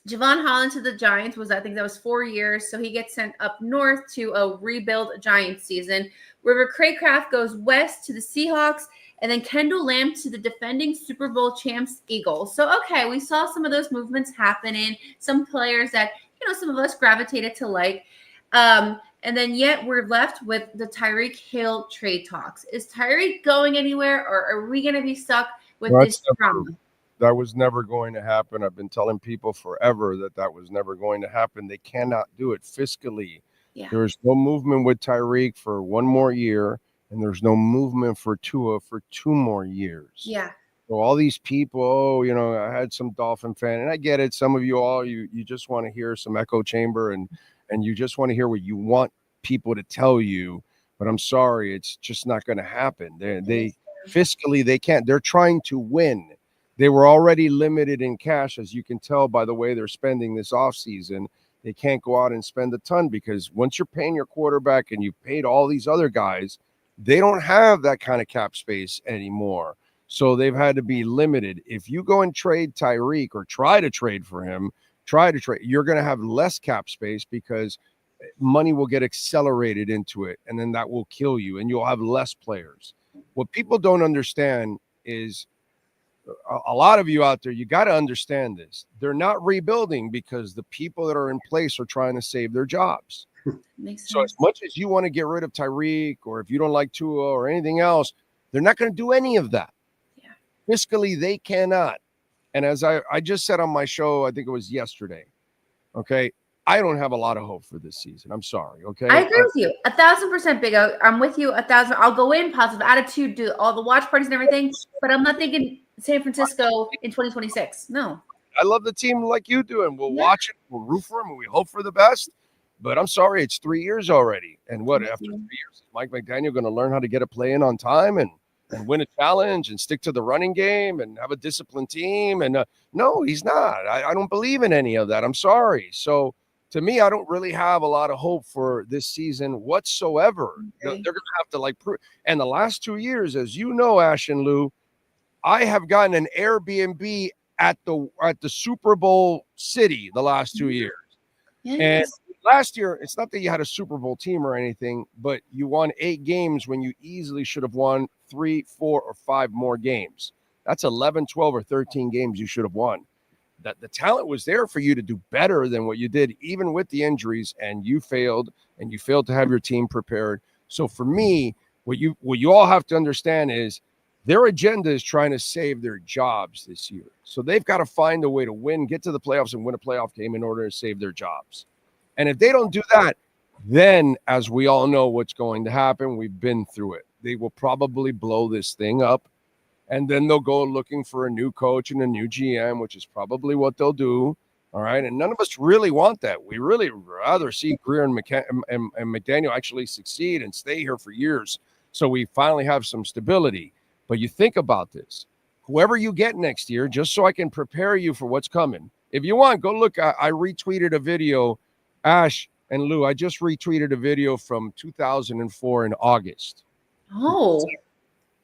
Javon Holland to the Giants I think that was 4 years. So he gets sent up north to a rebuild Giants season. River Craycraft goes west to the Seahawks. And then Kendall Lamb to the defending Super Bowl champs Eagles. So, okay, we saw some of those movements happening. Some players that, some of us gravitated to like. And then yet we're left with the Tyreek Hill trade talks. Is Tyreek going anywhere, or are we going to be stuck with this drama? That was never going to happen. I've been telling people forever that was never going to happen. They cannot do it fiscally. Yeah. There's no movement with Tyreek for one more year. And there's no movement for Tua for 2 more years. Yeah. So all these people, I had some Dolphin fan, and I get it. Some of you all, you just want to hear some echo chamber, and you just want to hear what you want people to tell you. But I'm sorry, it's just not going to happen. They fiscally, they can't. They're trying to win. They were already limited in cash, as you can tell by the way they're spending this offseason. They can't go out and spend a ton, because once you're paying your quarterback and you've paid all these other guys, they don't have that kind of cap space anymore. So they've had to be limited. If you go and trade Tyreek or try to trade for him, you're going to have less cap space, because money will get accelerated into it, and then that will kill you, and you'll have less players. What people don't understand is, a lot of you out there, you got to understand this. They're not rebuilding because the people that are in place are trying to save their jobs. So as much as you want to get rid of Tyreek, or if you don't like Tua or anything else, they're not going to do any of that. Yeah. Fiscally, they cannot. And as I just said on my show, I think it was yesterday, okay, I don't have a lot of hope for this season. I'm sorry, okay? I agree with you. 1,000% big. I'm with you 1,000. I'll go in, positive attitude, do all the watch parties and everything, but I'm not thinking San Francisco in 2026. No. I love the team like you do, and we'll watch it, we'll root for them, and we hope for the best. But I'm sorry, it's 3 years already. And what, after 3 years, is Mike McDaniel going to learn how to get a play in on time and win a challenge and stick to the running game and have a disciplined team? And no, he's not. I don't believe in any of that. I'm sorry. So to me, I don't really have a lot of hope for this season whatsoever. Okay. They're going to have to prove. And the last 2 years, as you know, Ash and Lou, I have gotten an Airbnb at the Super Bowl city the last 2 years. Yes. And last year, it's not that you had a Super Bowl team or anything, but you won 8 games when you easily should have won 3, 4, or 5 more games. That's 11, 12, or 13 games you should have won. That the talent was there for you to do better than what you did, even with the injuries, and you failed to have your team prepared. So for me, what you all have to understand is their agenda is trying to save their jobs this year. So they've got to find a way to win, get to the playoffs, and win a playoff game in order to save their jobs. And if they don't do that, then, as we all know what's going to happen, we've been through it. They will probably blow this thing up, and then they'll go looking for a new coach and a new GM, which is probably what they'll do. All right, and none of us really want that. We really rather see Greer and McDaniel actually succeed and stay here for years, so we finally have some stability. But you think about this. Whoever you get next year, just so I can prepare you for what's coming. If you want, go look. I retweeted a video. Ash and Lou, I just retweeted a video from 2004 in August. Oh.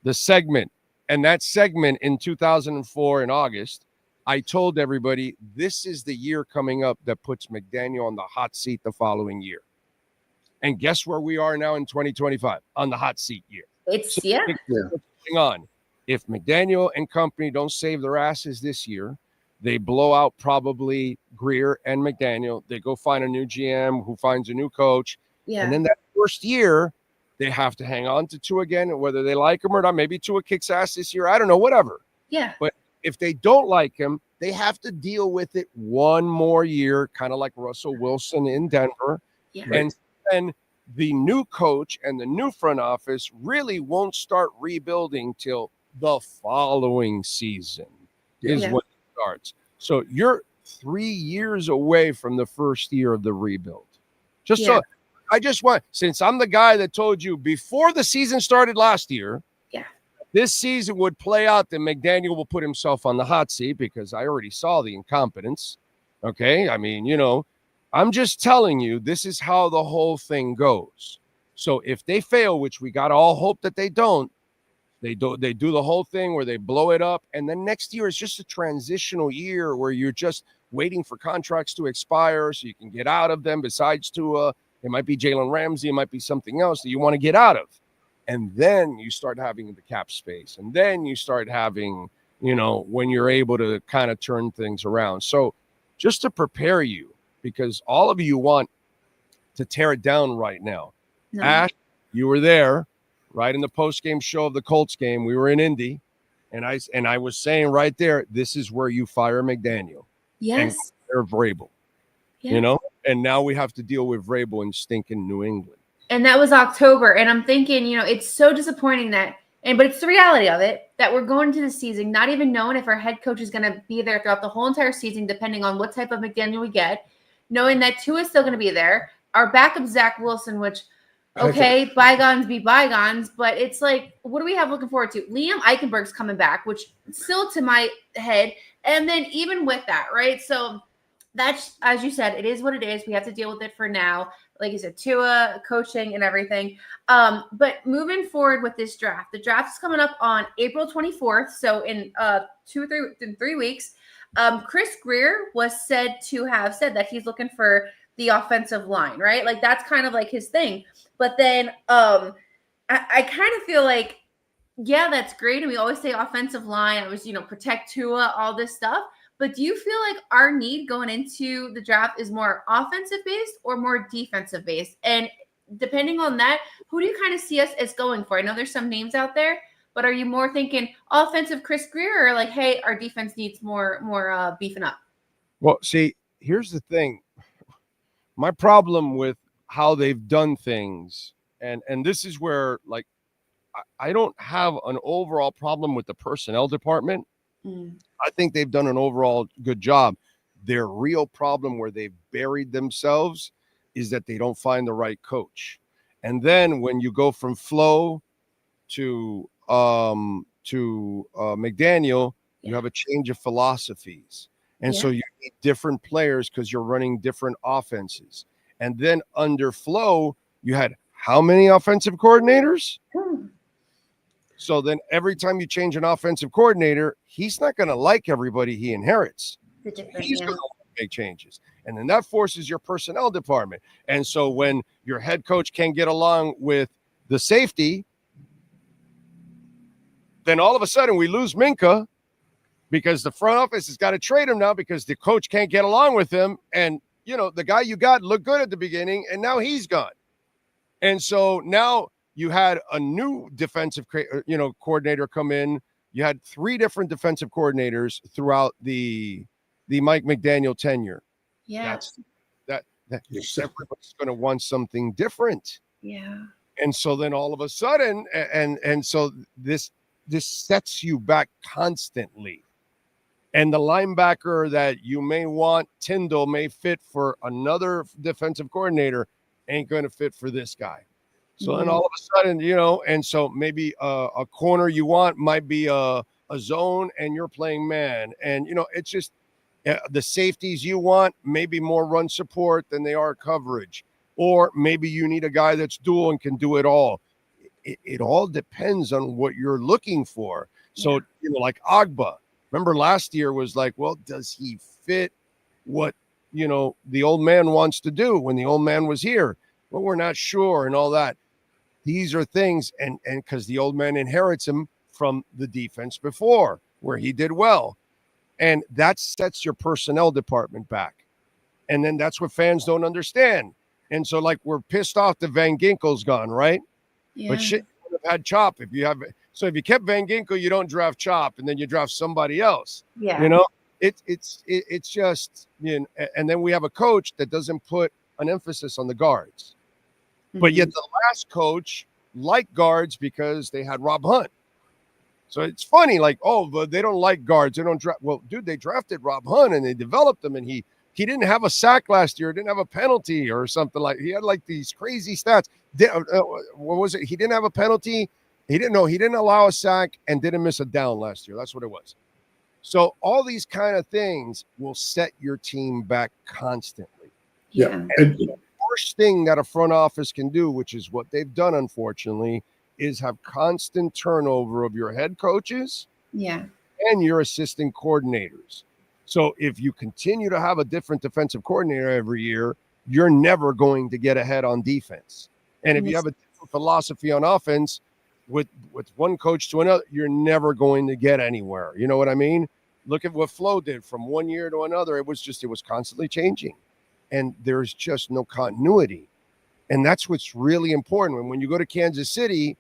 the segment. And that segment in 2004 in August, I told everybody this is the year coming up that puts McDaniel on the hot seat the following year. And guess where we are now in 2025 on the hot seat year. It's So yeah. what's going on? If McDaniel and company don't save their asses this year, they blow out probably Greer and McDaniel. They go find a new GM who finds a new coach. Yeah. And then that first year, they have to hang on to Tua again, whether they like him or not. Maybe Tua kicks ass this year. I don't know, whatever. Yeah. But if they don't like him, they have to deal with it one more year, kind of like Russell Wilson in Denver. Yeah. And then the new coach and the new front office really won't start rebuilding till the following season is when it starts. So you're 3 years away from the first year of the rebuild. So I just want, since I'm the guy that told you before the season started last year, this season would play out that McDaniel will put himself on the hot seat because I already saw the incompetence. Okay. I mean, I'm just telling you, this is how the whole thing goes. So if they fail, which we got to all hope that they don't, they do the whole thing where they blow it up. And then next year is just a transitional year where you're just waiting for contracts to expire so you can get out of them. Besides Tua, it might be Jalen Ramsey. It might be something else that you want to get out of. And then you start having the cap space. And then you start having, when you're able to kind of turn things around. So just to prepare you, because all of you want to tear it down right now. No. Ash, you were there. Right in the post-game show of the Colts game, we were in Indy, and I was saying right there, this is where you fire McDaniel. Yes. And Vrabel, and now we have to deal with Vrabel in stinking New England. And that was October, and I'm thinking, it's so disappointing but it's the reality of it, that we're going into the season not even knowing if our head coach is going to be there throughout the whole entire season, depending on what type of McDaniel we get, knowing that Tua is still going to be there, our backup Zach Wilson, which – okay, bygones be bygones, but it's like, what do we have looking forward to? Liam Eichenberg's coming back, which still to my head. And then even with that, right? So that's, as you said, it is what it is. We have to deal with it for now. Like you said, Tua, coaching and everything. But moving forward with this draft, the draft is coming up on April 24th. So in 3 weeks, Chris Greer was said to have said that he's looking for the offensive line, right? Like that's kind of like his thing. But then I kind of feel like, yeah, that's great. And we always say offensive line. I was, protect Tua, all this stuff. But do you feel like our need going into the draft is more offensive based or more defensive based? And depending on that, who do you kind of see us as going for? I know there's some names out there, but are you more thinking offensive Chris Greer or like, hey, our defense needs more beefing up? Well, see, here's the thing. My problem with how they've done things, and this is where, like, I don't have an overall problem with the personnel department. I think they've done an overall good job. Their real problem where they've buried themselves is that they don't find the right coach. And then when you go from Flo to McDaniel, you have a change of philosophies. And so you need different players because you're running different offenses. And then under Flo, you had how many offensive coordinators? So then every time you change an offensive coordinator, he's not going to like everybody he inherits. He's going to make changes. And then that forces your personnel department. And so when your head coach can't get along with the safety, then all of a sudden we lose Minka because the front office has got to trade him now because the coach can't get along with him. And, the guy you got looked good at the beginning, and now he's gone. And so now you had a new defensive, coordinator come in. You had 3 different defensive coordinators throughout the Mike McDaniel tenure. Yeah. Everybody's going to want something different. Yeah. And so then all of a sudden, and so this sets you back constantly. And the linebacker that you may want, Tyndall, may fit for another defensive coordinator, ain't going to fit for this guy. So then all of a sudden, and so maybe a corner you want might be a zone and you're playing man. And, it's just the safeties you want, maybe more run support than they are coverage. Or maybe you need a guy that's dual and can do it all. it all depends on what you're looking for. So, like Agba, remember last year was like, well, does he fit what, the old man wants to do when the old man was here? Well, we're not sure and all that. These are things, and because the old man inherits him from the defense before where he did well. And that sets your personnel department back. And then that's what fans don't understand. And so, like, we're pissed off that Van Ginkel's gone, right? Yeah. But shit, you would have had Chop if you kept Van Ginkel, you don't draft Chop, and then you draft somebody else. Yeah. It's just, and then we have a coach that doesn't put an emphasis on the guards. Mm-hmm. But yet the last coach liked guards because they had Rob Hunt. So it's funny, like, but they don't like guards. They don't draft. Well, dude, they drafted Rob Hunt and they developed him, and he didn't have a sack last year, didn't have a penalty or something like. He had like these crazy stats. What was it? He didn't have a penalty. He didn't allow a sack and didn't miss a down last year. That's what it was. So all these kind of things will set your team back constantly. Yeah. And the worst thing that a front office can do, which is what they've done, unfortunately, is have constant turnover of your head coaches and your assistant coordinators. So if you continue to have a different defensive coordinator every year, you're never going to get ahead on defense. And if you have a different philosophy on offense with one coach to another, you're never going to get anywhere. You know what I mean? Look at what Flo did from one year to another. It was constantly changing. And there's just no continuity. And that's what's really important. When you go to Kansas City,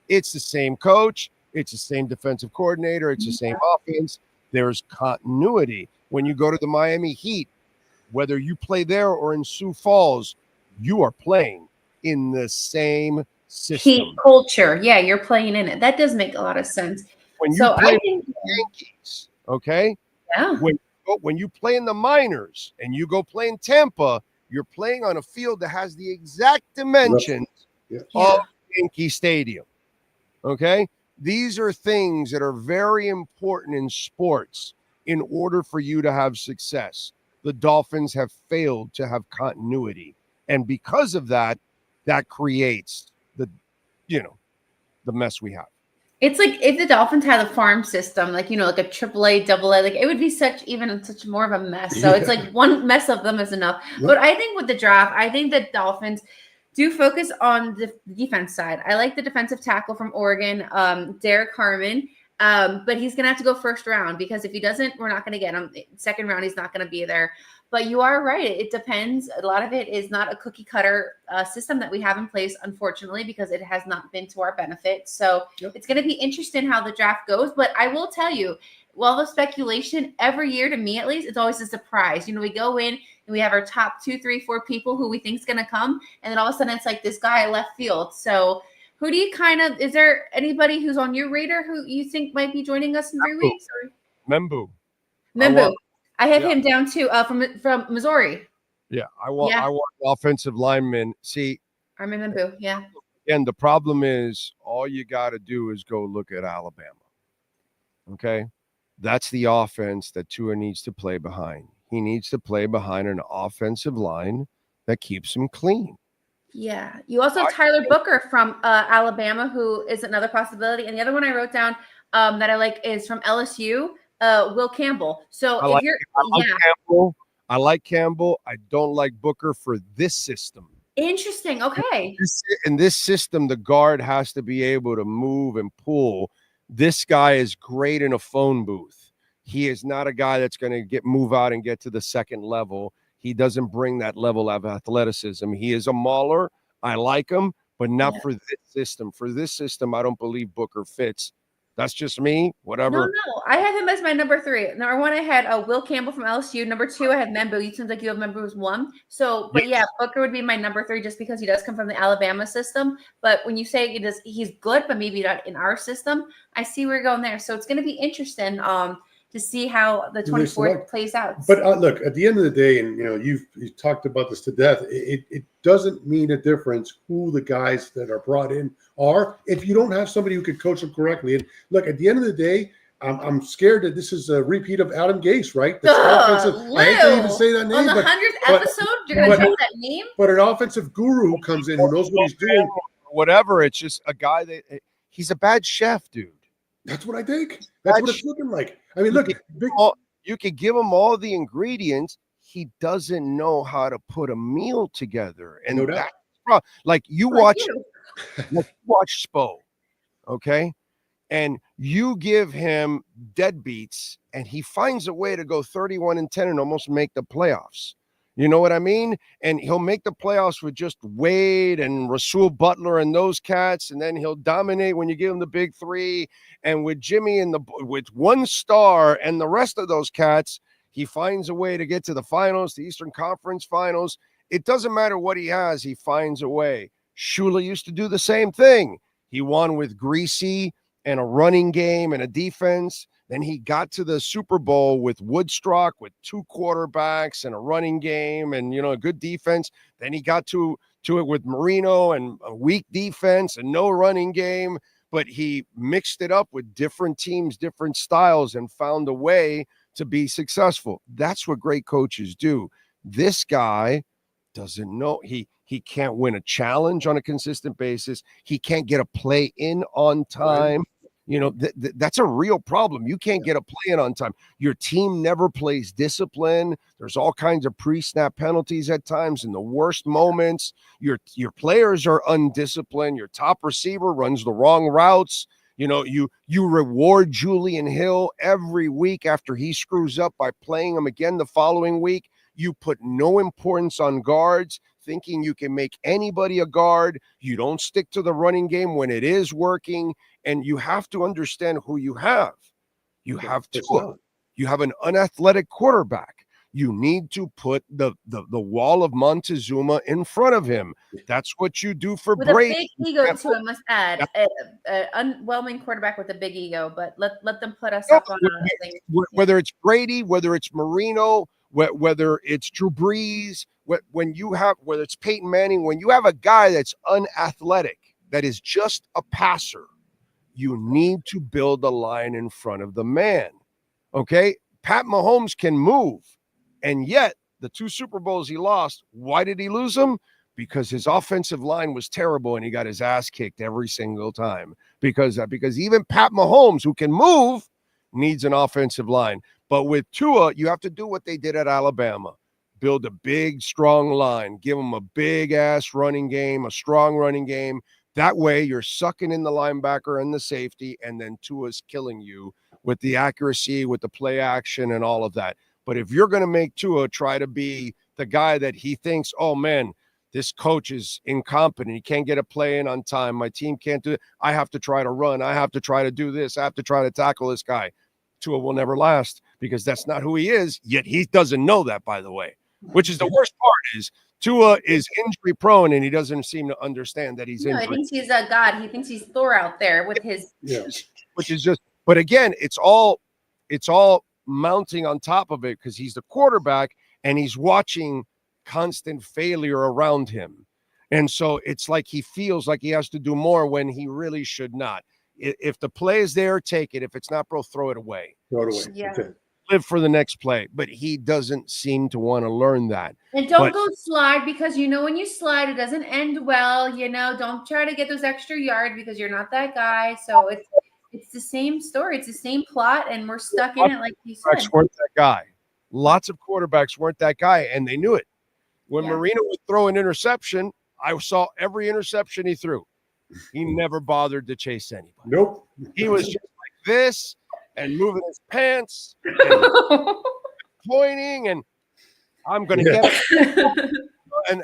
it's the same coach, it's the same defensive coordinator, it's the same offense. There's continuity. When you go to the Miami Heat, whether you play there or in Sioux Falls, you are playing in the same system. Heat culture. Yeah, you're playing in it. That does make a lot of sense. When you play in the Yankees, okay? Yeah. When you play in the minors and you go play in Tampa, you're playing on a field that has the exact dimensions of Yankee Stadium. Okay? These are things that are very important in sports in order for you to have success. The Dolphins have failed to have continuity. And because of that, that creates the mess we have. It's like if the Dolphins had a farm system, like a AAA, AA, like it would be such more of a mess. So it's like one mess of them is enough. Yep. But I think with the draft, I think the Dolphins do focus on the defense side. I like the defensive tackle from Oregon, Derek Harmon. But he's going to have to go first round because if he doesn't, we're not going to get him. Second round, he's not going to be there. But you are right. It depends. A lot of it is not a cookie cutter system that we have in place, unfortunately, because it has not been to our benefit. So It's going to be interesting how the draft goes. But I will tell you, all the speculation every year, to me at least, it's always a surprise. We go in and we have our top 2, 3, 4 people who we think is going to come. And then all of a sudden it's like this guy left field. So who do you is there anybody who's on your radar who you think might be joining us in 3 weeks? Membu. I have him down too from Missouri. Yeah, I want offensive linemen. See, Armin Membu, yeah. And the problem is all you got to do is go look at Alabama. Okay? That's the offense that Tua needs to play behind. He needs to play behind an offensive line that keeps him clean. Yeah. You also have Tyler Booker from Alabama, who is another possibility. And the other one I wrote down that I like is from LSU, Will Campbell. So I like Campbell. I don't like Booker for this system. Interesting. Okay. In this system, the guard has to be able to move and pull. This guy is great in a phone booth. He is not a guy that's going to move out and get to the second level. He doesn't bring that level of athleticism. He is a mauler. I like him, but not for this system. For this system, I don't believe Booker fits. That's just me. Whatever. No. I had him as my number 3. Number 1, I had Will Campbell from LSU. Number 2, I had Membu. It seems like you have Membu as 1. So, but Booker would be my number 3 just because he does come from the Alabama system. But when you say he's good, but maybe not in our system, I see where you're going there. So it's going to be interesting to see how the 24th plays out. But look, at the end of the day, and you've talked about this to death, it doesn't mean a difference who the guys that are brought in are if you don't have somebody who can coach them correctly. And look, at the end of the day, I'm scared that this is a repeat of Adam Gase, right? I hate to even say that name. On the 100th episode, you're going to drop that name? But an offensive guru who comes in who knows what he's doing. whatever. It's just a guy that he's a bad chef, dude. That's what I think. That's what it's looking like. I mean, look, you could give him all the ingredients. He doesn't know how to put a meal together. And that's like you watch Spo, okay? And you give him deadbeats, and he finds a way to go 31-10 and almost make the playoffs. You know what I mean? And he'll make the playoffs with just Wade and Rasul Butler and those cats, and then he'll dominate when you give him the big three. And with Jimmy and with one star and the rest of those cats, he finds a way to get to the finals, the Eastern Conference Finals. It doesn't matter what he has; he finds a way. Shula used to do the same thing. He won with Greasy and a running game and a defense. Then he got to the Super Bowl with Woodstock with 2 quarterbacks and a running game and, a good defense. Then he got to it with Marino and a weak defense and no running game. But he mixed it up with different teams, different styles, and found a way to be successful. That's what great coaches do. This guy doesn't know. He can't win a challenge on a consistent basis. He can't get a play in on time. That's a real problem. You can't get a play in on time. Your team never plays discipline. There's all kinds of pre-snap penalties at times in the worst moments. Your players are undisciplined. Your top receiver runs the wrong routes. You reward Julian Hill every week after he screws up by playing him again the following week. You put no importance on guards, thinking you can make anybody a guard. You don't stick to the running game when it is working. And you have to understand who you have. You have an unathletic quarterback. You need to put the wall of Montezuma in front of him. That's what you do for Brady. With a big ego too, I must add. An unwhelming quarterback with a big ego, but let them put us up on a thing. Whether it's Brady, whether it's Marino, whether it's Drew Brees, whether it's Peyton Manning, when you have a guy that's unathletic, that is just a passer, you need to build a line in front of the man. Okay? Pat Mahomes can move. And yet, the 2 Super Bowls he lost, why did he lose them? Because his offensive line was terrible and he got his ass kicked every single time. Because even Pat Mahomes, who can move, needs an offensive line. But with Tua, you have to do what they did at Alabama. Build a big, strong line. Give them a big-ass running game, a strong running game. That way, you're sucking in the linebacker and the safety, and then Tua's killing you with the accuracy, with the play action, and all of that. But if you're going to make Tua try to be the guy that he thinks, oh, man, this coach is incompetent. He can't get a play in on time. My team can't do it. I have to try to run. I have to try to do this. I have to try to tackle this guy. Tua will never last because that's not who he is, yet he doesn't know that, by the way, which is the worst part is Tua is injury prone and he doesn't seem to understand that he's injured. He thinks he's a god. He thinks he's Thor out there with his which is just, but again, it's all mounting on top of it because he's the quarterback and he's watching constant failure around him. And so it's like he feels like he has to do more when he really should not. If the play is there, take it. If it's not, bro, throw it away. Yeah. Okay. Live for the next play. But he doesn't seem to want to learn that. And don't go slide because when you slide, it doesn't end well. Don't try to get those extra yards because you're not that guy. So it's the same story. It's the same plot, and we're stuck in it like you said. Weren't that guy. Lots of quarterbacks weren't that guy, and they knew it. When Marino would throw an interception, I saw every interception he threw. He never bothered to chase anybody. Nope. He was just like this and moving his pants and pointing, and I'm going to get it.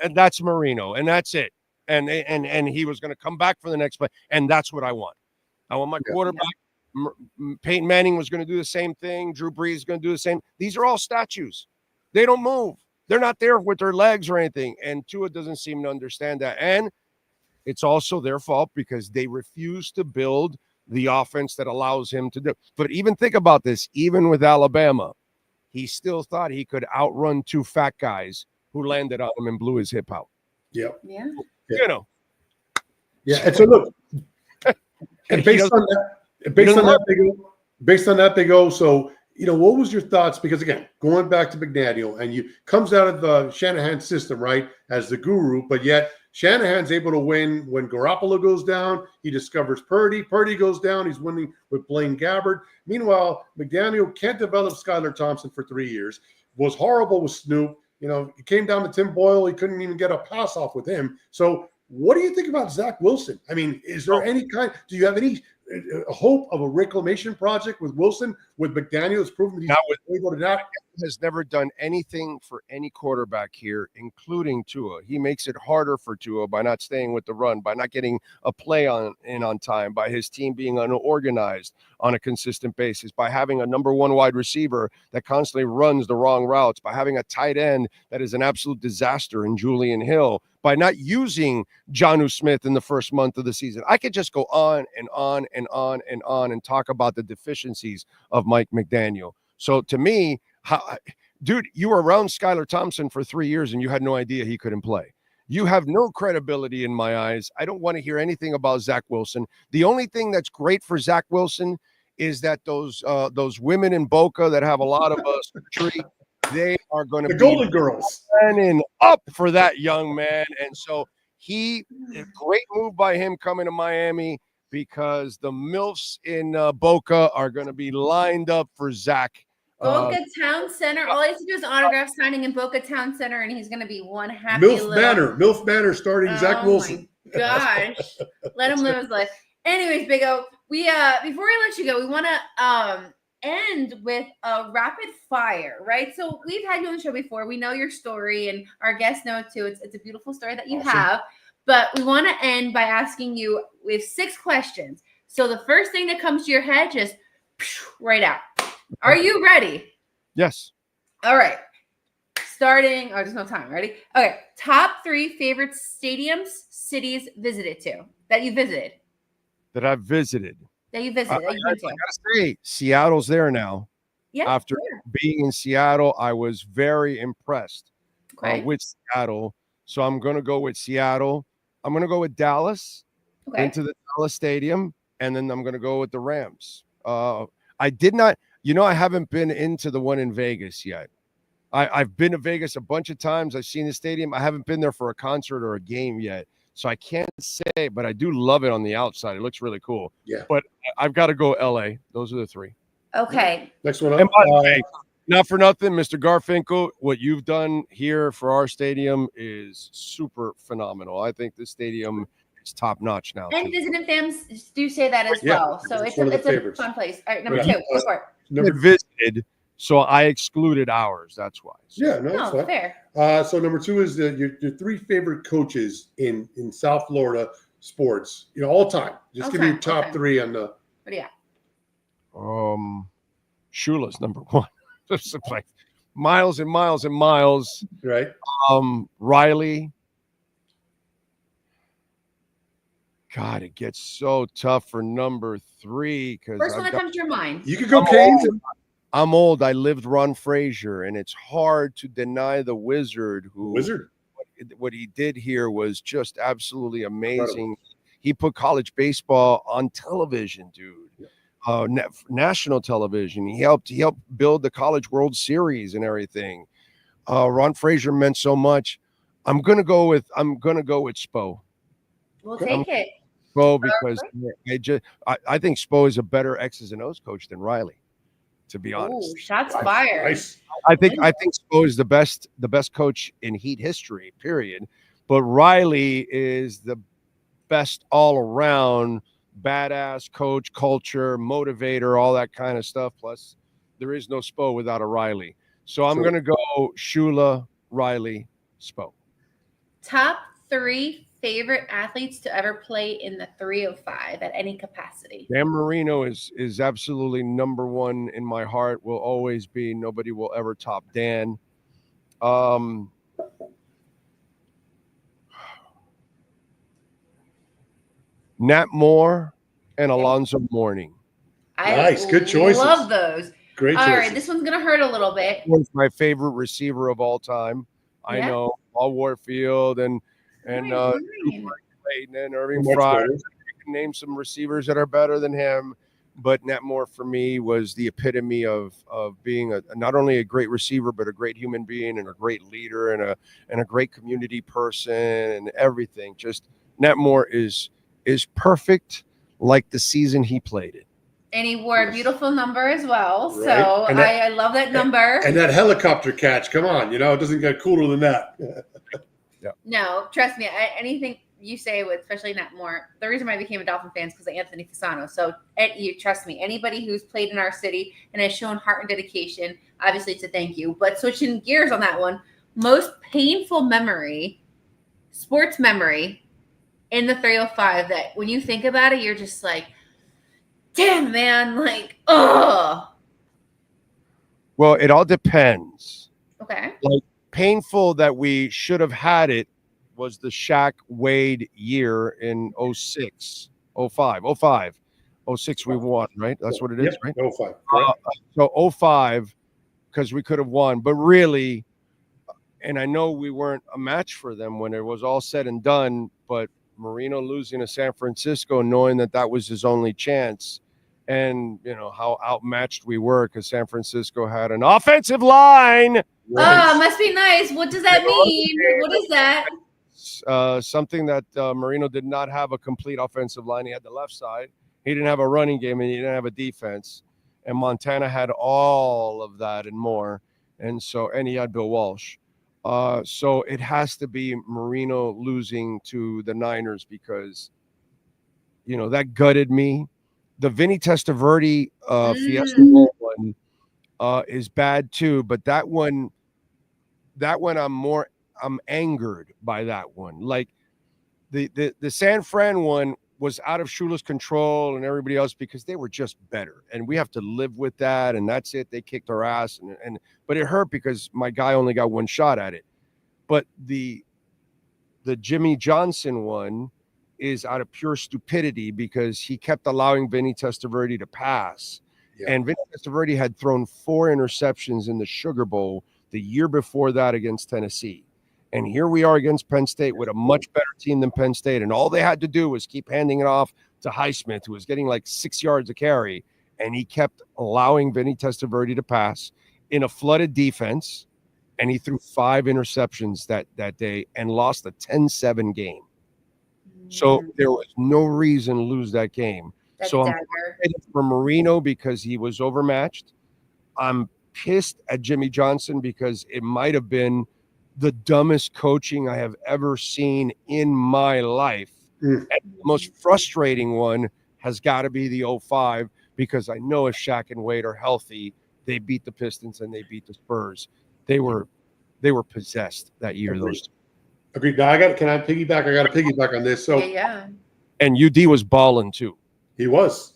And that's Marino, and that's it. And he was going to come back for the next play, and that's what I want. I want my quarterback. Peyton Manning was going to do the same thing. Drew Brees is going to do the same. These are all statues. They don't move. They're not there with their legs or anything. And Tua doesn't seem to understand that. And it's also their fault because they refuse to build the offense that allows him to do. But even think about this. Even with Alabama, he still thought he could outrun 2 fat guys who landed on him and blew his hip out. Yeah. Yeah. Yeah. And so look, and based on that, they go. So what was your thoughts? Because again, going back to McDaniel, and you comes out of the Shanahan system, right, as the guru, but yet Shanahan's able to win when Garoppolo goes down. He discovers Purdy. Purdy goes down. He's winning with Blaine Gabbert. Meanwhile, McDaniel can't develop Skylar Thompson for 3 years. Was horrible with Snoop. It came down to Tim Boyle. He couldn't even get a pass off with him. So what do you think about Zach Wilson? I mean, is there do you have any hope of a reclamation project with Wilson, with McDaniel? It's proven that he's able to not. Has never done anything for any quarterback here, including Tua. He makes it harder for Tua by not staying with the run, by not getting a play on time, by his team being unorganized on a consistent basis, by having a number one wide receiver that constantly runs the wrong routes, by having a tight end that is an absolute disaster in Julian Hill, by not using Jonnu Smith in the first month of the season. I could just go on and on and on and on and talk about the deficiencies of Mike McDaniel. So to me, dude, you were around Skylar Thompson for 3 years and you had no idea he couldn't play. You have no credibility in my eyes. I don't want to hear anything about Zach Wilson. The only thing that's great for Zach Wilson is that those women in Boca that have a lot of surgery, they are going to be Golden Girls standing up for that young man. And so a great move by him coming to Miami, because the MILFs in Boca are going to be lined up for Zach. Boca Town Center. All he has to do is autograph signing in Boca Town Center, and he's going to be one happy MILF Banner starting Zach Wilson. My gosh, let him live his life. Anyways, Big O, we before I let you go, we want to end with a rapid fire, right? So we've had you on the show before. We know your story, and our guests know it too. It's a beautiful story that you have. But we want to end by asking you. We have 6 questions. So the first thing that comes to your head, just right out. Are you ready? Yes. All right. Starting. Oh, there's no time. Ready? Okay. Top 3 favorite stadiums, cities visited to that you visited. That I've visited. That you visited. I gotta say, Seattle's there now. Yeah. After being in Seattle, I was very impressed with Seattle. So I'm going to go with Seattle. I'm going to go with Dallas into the Dallas Stadium, and then I'm going to go with the Rams. I did not. I haven't been into the one in Vegas yet. I've been to Vegas a bunch of times. I've seen the stadium. I haven't been there for a concert or a game yet. So I can't say, but I do love it on the outside. It looks really cool. Yeah. But I've got to go LA. Those are the 3. Okay. Next one up. And by the way, not for nothing, Mr. Garfinkel, what you've done here for our stadium is super phenomenal. I think this stadium is top notch now. And visiting fans do say that as well. So it's a fun place. All right, number 2. Go for it. Never visited, so I excluded ours. That's why. So. Yeah, no, fair. So number 2 is your 3 favorite coaches in South Florida sports, all time. Just give me your top 3 on the. What do you got? Shula's number 1. Just like miles and miles and miles. Right. Riley. God, it gets so tough for number 3 because first one that comes to your mind. You could go Canes. I'm old. I lived Ron Frazier, and it's hard to deny the Wizard. What he did here was just absolutely amazing. Incredible. He put college baseball on television, dude. Yeah. National television. He helped build the College World Series and everything. Ron Frazier meant so much. I'm gonna go with Spo. We'll take it. Spo, because I think Spo is a better X's and O's coach than Riley, to be honest. Ooh, shots fired. Nice. I think Spo is the best coach in Heat history, period. But Riley is the best all around badass coach, culture, motivator, all that kind of stuff. Plus, there is no Spo without a Riley. So I'm going to go Shula, Riley, Spo. Top 3 favorite athletes to ever play in the 305 at any capacity. Dan Marino is absolutely number 1 in my heart. Will always be. Nobody will ever top Dan. Nat Moore and Alonzo Mourning. Nice, good choices. Love those. Great choices. All right, choices. this one's gonna hurt a little bit. One's my favorite receiver of all time. I know Paul Warfield and Clayton and Irving Fry. You can name some receivers that are better than him, But Netmore for me was the epitome of being not only a great receiver, but a great human being and a great leader and a great community person and everything. Just Netmore is perfect, like the season he played it. And he wore a beautiful number as well. Right. So I love that number. And that helicopter catch, come on, it doesn't get cooler than that. Yeah. No, trust me. Anything you say with, especially Netmore, the reason why I became a Dolphin fan is because of Anthony Fasano. So you trust me. Anybody who's played in our city and has shown heart and dedication, obviously it's a thank you. But switching gears on that one, most painful memory, sports memory in the 305 that when you think about it, you're just like, damn, man, like, oh. Well, it all depends. Okay. Like, painful that we should have had it was the Shaq Wade year in 06, 05, 05. 06 we won, right? That's what it is, right? 05. So 05, because we could have won. But really, and I know we weren't a match for them when it was all said and done, but Marino losing to San Francisco, knowing that was his only chance, and how outmatched we were because San Francisco had an offensive line. Right. Oh, must be nice. What does that mean? What is that? Something that Marino did not have a complete offensive line. He had the left side. He didn't have a running game, and he didn't have a defense. And Montana had all of that and more. And he had Bill Walsh. So it has to be Marino losing to the Niners because, that gutted me. The Vinny Testaverde Fiesta Bowl one is bad too, but that one I'm angered by that one. Like the San Fran one was out of Shula's control and everybody else because they were just better, and we have to live with that. And that's it. They kicked our ass, but it hurt because my guy only got one shot at it. But the Jimmy Johnson one is out of pure stupidity because he kept allowing Vinny Testaverde to pass. Yeah. And Vinny Testaverde had thrown 4 interceptions in the Sugar Bowl the year before that against Tennessee. And here we are against Penn State with a much better team than Penn State. And all they had to do was keep handing it off to Highsmith, who was getting like 6 yards a carry. And he kept allowing Vinny Testaverde to pass in a flooded defense. And he threw 5 interceptions that day and lost a 10-7 game. So there was no reason to lose that game. So I'm excited for Marino because he was overmatched. I'm pissed at Jimmy Johnson because it might have been the dumbest coaching I have ever seen in my life. And the most frustrating one has got to be the 05 because I know if Shaq and Wade are healthy, they beat the Pistons and they beat the Spurs. They were possessed that year. Agreed. Those two. Agreed. Now I got to piggyback on this. So yeah. And UD was balling too. He was.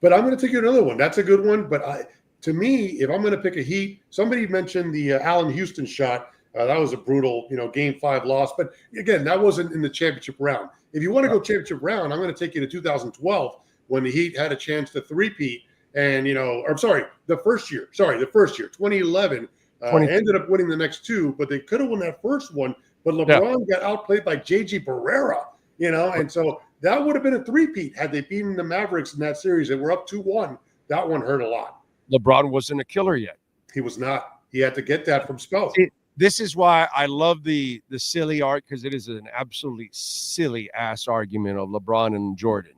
But I'm going to take you another one. That's a good one. But to me, if I'm going to pick a Heat, somebody mentioned the Allen Houston shot. That was a brutal, Game 5 loss. But again, that wasn't in the championship round. If you want to go championship round, I'm going to take you to 2012 when the Heat had a chance to three-peat. And, the first year, 2011, ended up winning the next 2. But they could have won that first one. But LeBron got outplayed by J.G. Barrera, and so that would have been a three-peat had they beaten the Mavericks in that series. They were up 2-1. That one hurt a lot. LeBron wasn't a killer yet. He was not. He had to get that from Spell. This is why I love the silly art because it is an absolutely silly ass argument of LeBron and Jordan.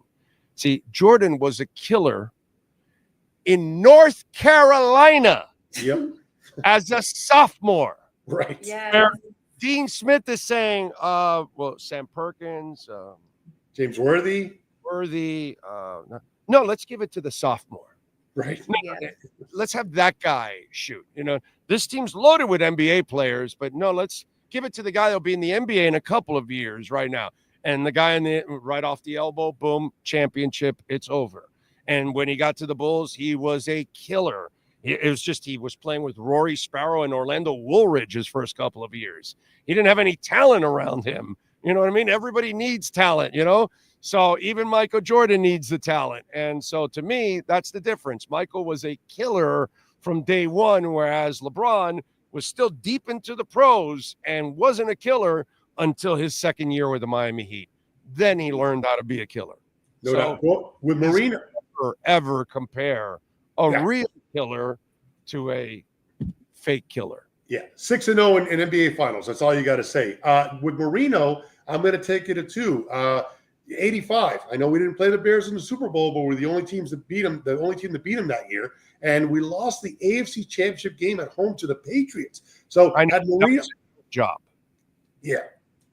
See, Jordan was a killer in North Carolina as a sophomore. Right. Yeah. Dean Smith is saying, Sam Perkins, James Worthy. No, let's give it to the sophomore. Right. Let's have that guy shoot. This team's loaded with NBA players, but no, let's give it to the guy that'll be in the NBA in a couple of years right now. And the guy right off the elbow, boom, championship, it's over. And when he got to the Bulls, he was a killer. It was just he was playing with Rory Sparrow and Orlando Woolridge his first couple of years. He didn't have any talent around him. You know what I mean? Everybody needs talent, So even Michael Jordan needs the talent. And so to me, that's the difference. Michael was a killer from day one, whereas LeBron was still deep into the pros and wasn't a killer until his second year with the Miami Heat. Then he learned how to be a killer. No doubt. Well, with Marino. ever compare a real killer to a fake killer. Yeah, 6-0 in NBA Finals. That's all you got to say. With Marino, I'm going to take it to 2. 85. I know we didn't play the Bears in the Super Bowl, but we're the only teams that beat them. The only team that beat them that year, and we lost the AFC Championship game at home to the Patriots. So I know, had Marino job. Yeah,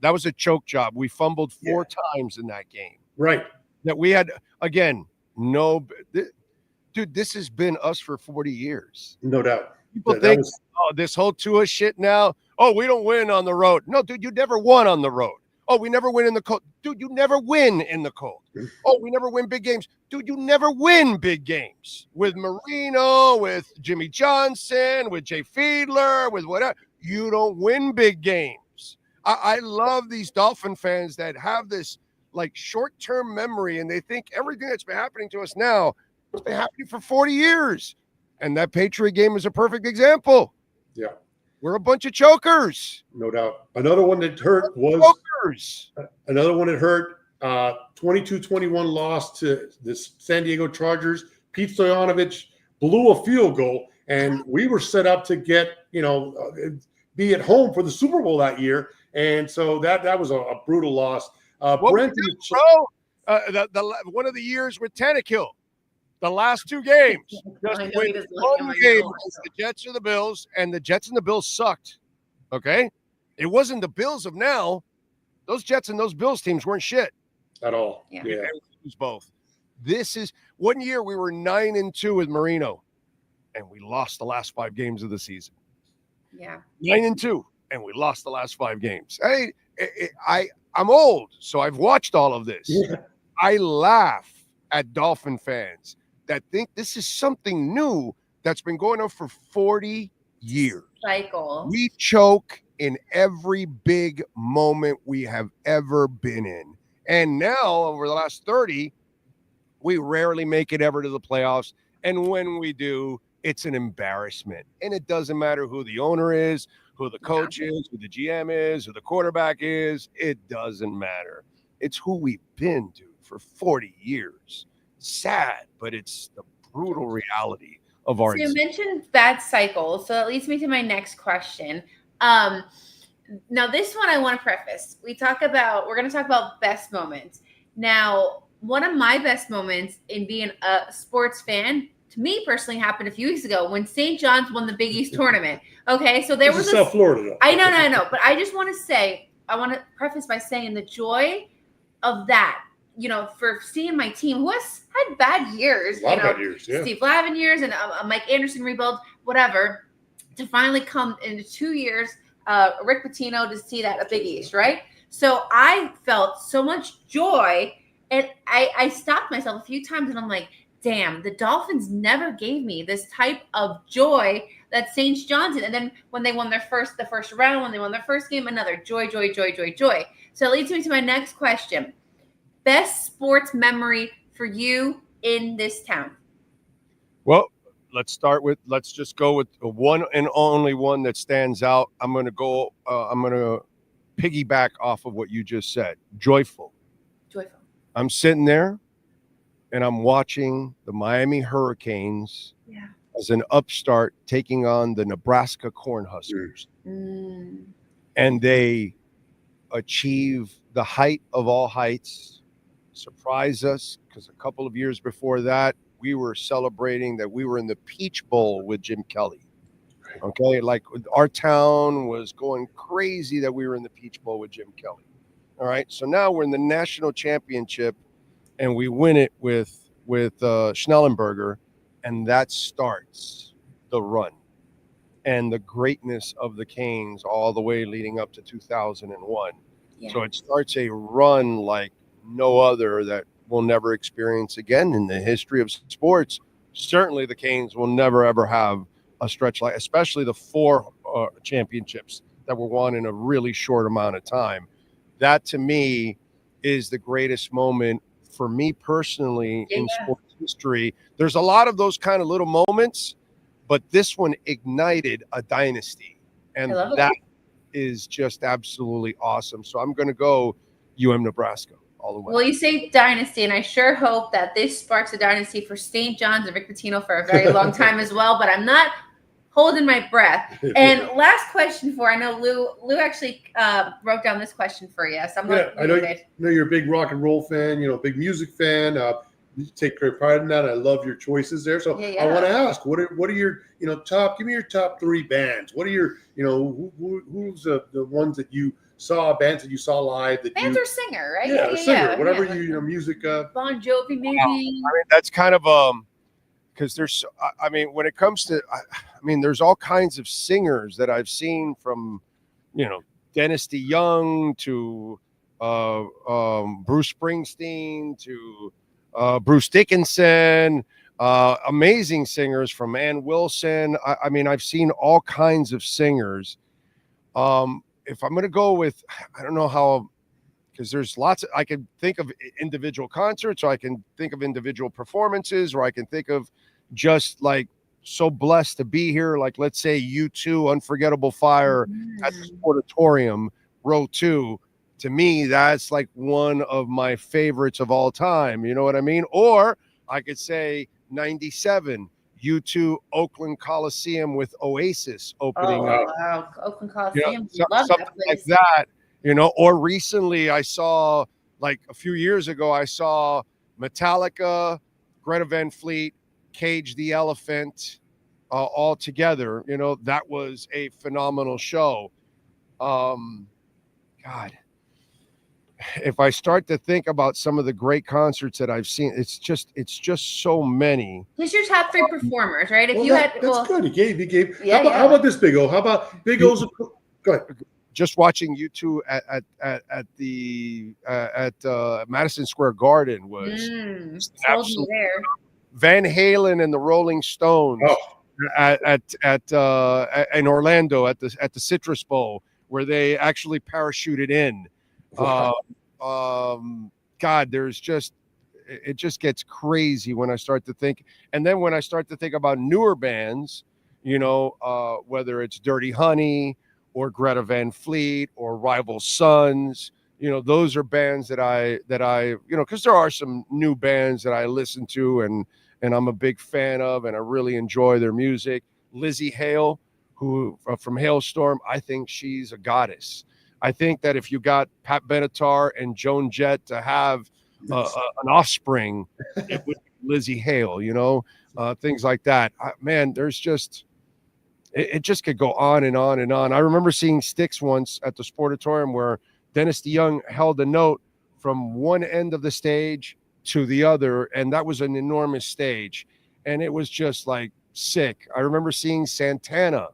that was a choke job. We fumbled 4 times in that game. Right. That we had again. No, dude, this has been us for 40 years. No doubt. People think, oh, this whole Tua shit now. Oh, we don't win on the road. No, dude, you never won on the road. Oh, we never win in the cold. Dude, you never win in the cold. Oh, we never win big games. Dude, you never win big games. With Marino, with Jimmy Johnson, with Jay Fiedler, with whatever. You don't win big games. I love these Dolphin fans that have this like short-term memory, and they think everything that's been happening to us now has been happening for 40 years. And that Patriot game is a perfect example. Yeah. We're a bunch of chokers. No doubt. Another one that hurt was chokers. Another one that hurt, 22-21 loss to the San Diego Chargers. Pete Stoyanovich blew a field goal, and we were set up to get, be at home for the Super Bowl that year. And so that was a brutal loss. Brent, one of the years with Tannehill. The last 2 games, just one game was the Jets or the Bills, and the Jets and the Bills sucked. Okay, it wasn't the Bills of now. Those Jets and those Bills teams weren't shit at all. Yeah, lose both. This is one year we were 9-2 with Marino, and we lost the last 5 games of the season. Yeah, 9-2, and we lost the last 5 games. I'm old, so I've watched all of this. Yeah. I laugh at Dolphin fans that think this is something new that's been going on for 40 years. Cycle. We choke in every big moment we have ever been in. And now, over the last 30, we rarely make it ever to the playoffs. And when we do, it's an embarrassment. And it doesn't matter who the owner is, who the coach is, who the GM is, who the quarterback is. It doesn't matter. It's who we've been, dude, for 40 years. Sad, but it's the brutal reality of our. So you mentioned bad cycles, so that leads me to my next question. Now this one I want to preface. We're going to talk about best moments. Now, one of my best moments in being a sports fan, to me personally, happened a few weeks ago when St. John's won the Big East tournament. Okay, so there was South Florida, though. I know, but I just want to preface by saying the joy of that. For seeing my team who has had bad years, a lot of bad years, yeah. Steve Lavin years and Mike Anderson rebuild, whatever, to finally come into 2 years, Rick Pitino to see that a Big East, right? So I felt so much joy, and I stopped myself a few times, and I'm like, damn, the Dolphins never gave me this type of joy that St. John's did. And then when they won the first round, when they won their first game, another joy. So it leads me to my next question. Best sports memory for you in this town? Well, let's just go with one and only one that stands out. I'm going to piggyback off of what you just said. Joyful. I'm sitting there and I'm watching the Miami Hurricanes as an upstart taking on the Nebraska Cornhuskers. And they achieve the height of all heights. Surprise us, because a couple of years before that, we were celebrating that we were in the Peach Bowl with Jim Kelly. Okay, like our town was going crazy that we were in the Peach Bowl with Jim Kelly. All right, so now we're in the national championship, and we win it with Schnellenberger, and that starts the run and the greatness of the Canes all the way leading up to 2001. Yeah. So it starts a run like no other that we'll never experience again in the history of sports. Certainly the Canes will never, ever have a stretch like, especially the 4 championships that were won in a really short amount of time. That to me is the greatest moment for me personally in sports history. There's a lot of those kind of little moments, but this one ignited a dynasty. And that is just absolutely awesome. So I'm going to go UM Nebraska. all the way. Well, you say dynasty, and I sure hope that this sparks a dynasty for St. John's and Rick Pitino for a very long time as well, but I'm not holding my breath. And last question I know Lou actually wrote down this question for you, so I'm going to read it. I know you're a big rock and roll fan, big music fan. You take great pride in that. I love your choices there. So I want to ask, what are your, give me your top 3 bands. What are your, who's the ones that you saw, bands that you saw live? Bands or singer, right? Yeah, singer, whatever music. Bon Jovi, maybe. I mean, that's kind of, because there's, when it comes to, there's all kinds of singers that I've seen from, Dennis DeYoung to Bruce Springsteen to Bruce Dickinson, amazing singers from Ann Wilson. I've seen all kinds of singers. If I'm going to go with, I don't know how, because there's lots I can think of individual concerts, or I can think of individual performances, or I can think of just like so blessed to be here. Like, let's say U2 Unforgettable Fire at the Sportatorium, row 2. To me, that's like one of my favorites of all time. You know what I mean? Or I could say 97, U2 Oakland Coliseum with Oasis opening up. Wow. Oakland Coliseum. Something like that, or recently I saw, like a few years ago, I saw Metallica, Greta Van Fleet, Cage the Elephant, all together. That was a phenomenal show. God. If I start to think about some of the great concerts that I've seen, it's just so many. Who's your top 3 performers, right? That's good. He gave. How about this, Big O? How about Big O's? Go ahead. Just watching U2 at the Madison Square Garden was absolutely there. Van Halen and the Rolling Stones in Orlando at the Citrus Bowl, where they actually parachuted in. Wow. God, it just gets crazy when I start to think. And then when I start to think about newer bands, whether it's Dirty Honey or Greta Van Fleet or Rival Sons, those are bands that I because there are some new bands that I listen to and I'm a big fan of, and I really enjoy their music. Lizzie Hale, who from Hailstorm, I think she's a goddess. I think that if you got Pat Benatar and Joan Jett to have an offspring, it would be Lizzie Hale, things like that. There's just, it just could go on and on and on. I remember seeing Styx once at the Sportatorium where Dennis DeYoung held a note from one end of the stage to the other, and that was an enormous stage, and it was just like sick. I remember seeing Santana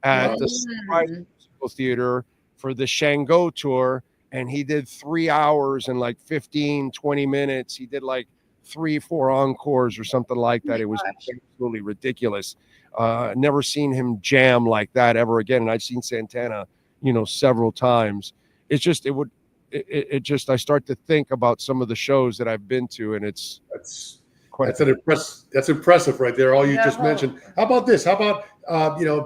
at the Surprise Musical Theater for the Shango tour, and he did 3 hours and like 15-20 minutes. He did like 3-4 encores or something like that. It was absolutely ridiculous. Never seen him jam like that ever again. And I've seen Santana, several times. It's just I start to think about some of the shows that I've been to, and that's impressive right there. All you just mentioned. How about this? How about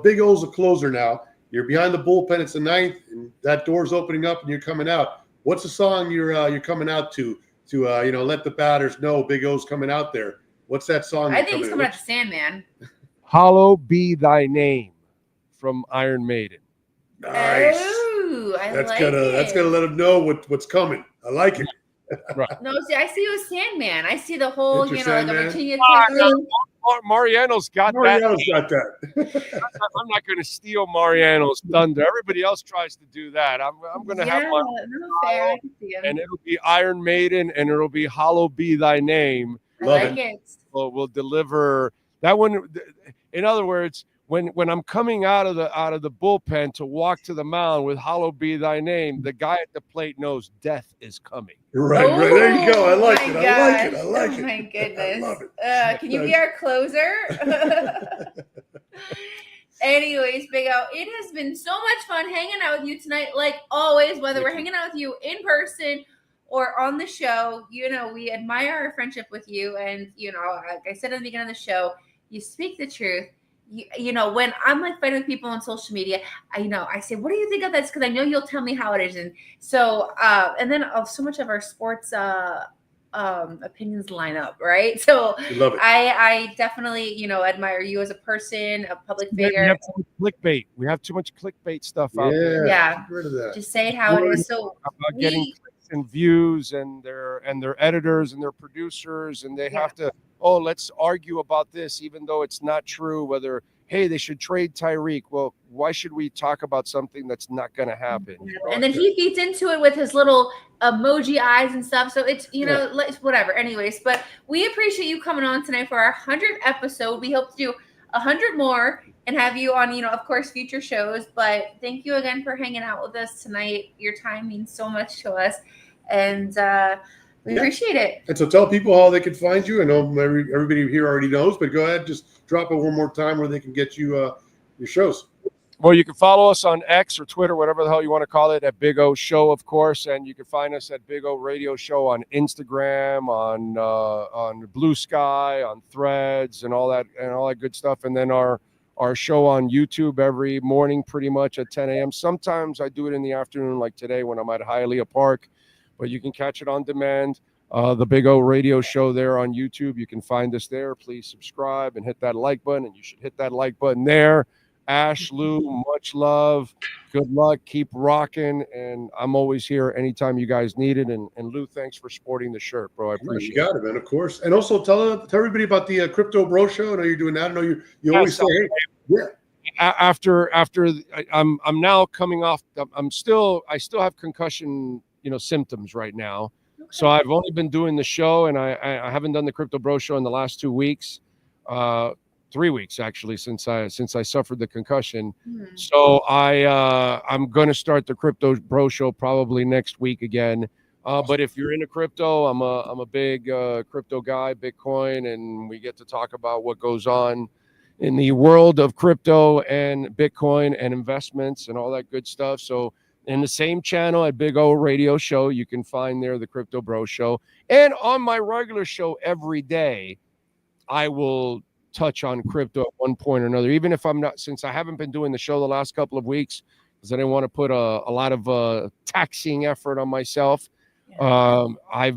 Big O's a closer now. You're behind the bullpen. It's the 9th, and that door's opening up, and you're coming out. What's the song you're coming out to let the batters know Big O's coming out there? What's that song? I think he's coming out to Sandman. "Hollow Be Thy Name" from Iron Maiden. Nice. Ooh, that's gonna let them know what's coming. I like it. Right. No, see, I see you as Sandman. I see the whole, like a Virginia. Mariano's got Mariano's got that. I'm not going to steal Mariano's thunder. Everybody else tries to do that. I'm going to have my fair. I can see him. And it'll be Iron Maiden, and it'll be "Hollow Be Thy Name." I like it. We'll deliver that one. In other words, when I'm coming out of the bullpen to walk to the mound with "Hollow Be Thy Name," the guy at the plate knows death is coming. Right. There you go. I like it. I like it. Oh my goodness. I love it. Can you be our closer? Anyways, Big O, it has been so much fun hanging out with you tonight. Like always, whether we're hanging out with you in person or on the show, we admire our friendship with you. And, like I said at the beginning of the show, you speak the truth. you know, when I'm like fighting with people on social media, I say, what do you think of this? Because I know you'll tell me how it is. And so, and then so much of our sports opinions line up, right? So We love it. I definitely, admire you as a person, a public We figure. have too much clickbait. We have too much clickbait stuff out there. Yeah. Get rid of that. Just say it how it is. So About getting clicks and views, and their editors and their producers, and they have to, let's argue about this, even though it's not true. Whether, hey, they should trade Tyreek. Well, why should we talk about something that's not going to happen? And then he feeds into it with his little emoji eyes and stuff. So it's, whatever. Anyways, but we appreciate you coming on tonight for our 100th episode. We hope to do 100 more and have you on, of course, future shows. But thank you again for hanging out with us tonight. Your time means so much to us. And we appreciate it. And so tell people how they can find you. I know everybody here already knows, but go ahead, just drop it one more time where they can get you your shows. Well, you can follow us on X or Twitter, whatever the hell you want to call it, at Big O Show, of course. And you can find us at Big O Radio Show on Instagram, on Blue Sky, on Threads, and all that good stuff. And then our show on YouTube every morning, pretty much at 10 a.m. Sometimes I do it in the afternoon, like today when I'm at Hialeah Park. But you can catch it on demand. The Big O Radio Show there on YouTube. You can find us there. Please subscribe and hit that like button. And you should hit that like button there. Ash, Lou, much love. Good luck. Keep rocking. And I'm always here anytime you guys need it. And Lou, thanks for sporting the shirt, bro. I appreciate it. You got it, man, of course. And also tell everybody about the Crypto Bro Show. I know you're doing that. I know you always say, hey, After I'm now coming off. I still have concussion, symptoms right now. Okay. So I've only been doing the show, and I haven't done the Crypto Bro Show in the last 2 weeks. 3 weeks actually since I suffered the concussion. So I'm going to start the Crypto Bro Show probably next week again. But if you're into crypto, I'm a big crypto guy, Bitcoin, and we get to talk about what goes on in the world of crypto and Bitcoin and investments and all that good stuff. So in the same channel at Big O Radio Show, you can find there the Crypto Bro Show. And on my regular show every day, I will touch on crypto at one point or another, even if I'm not, since I haven't been doing the show the last couple of weeks, because I didn't want to put a lot of taxing effort on myself. I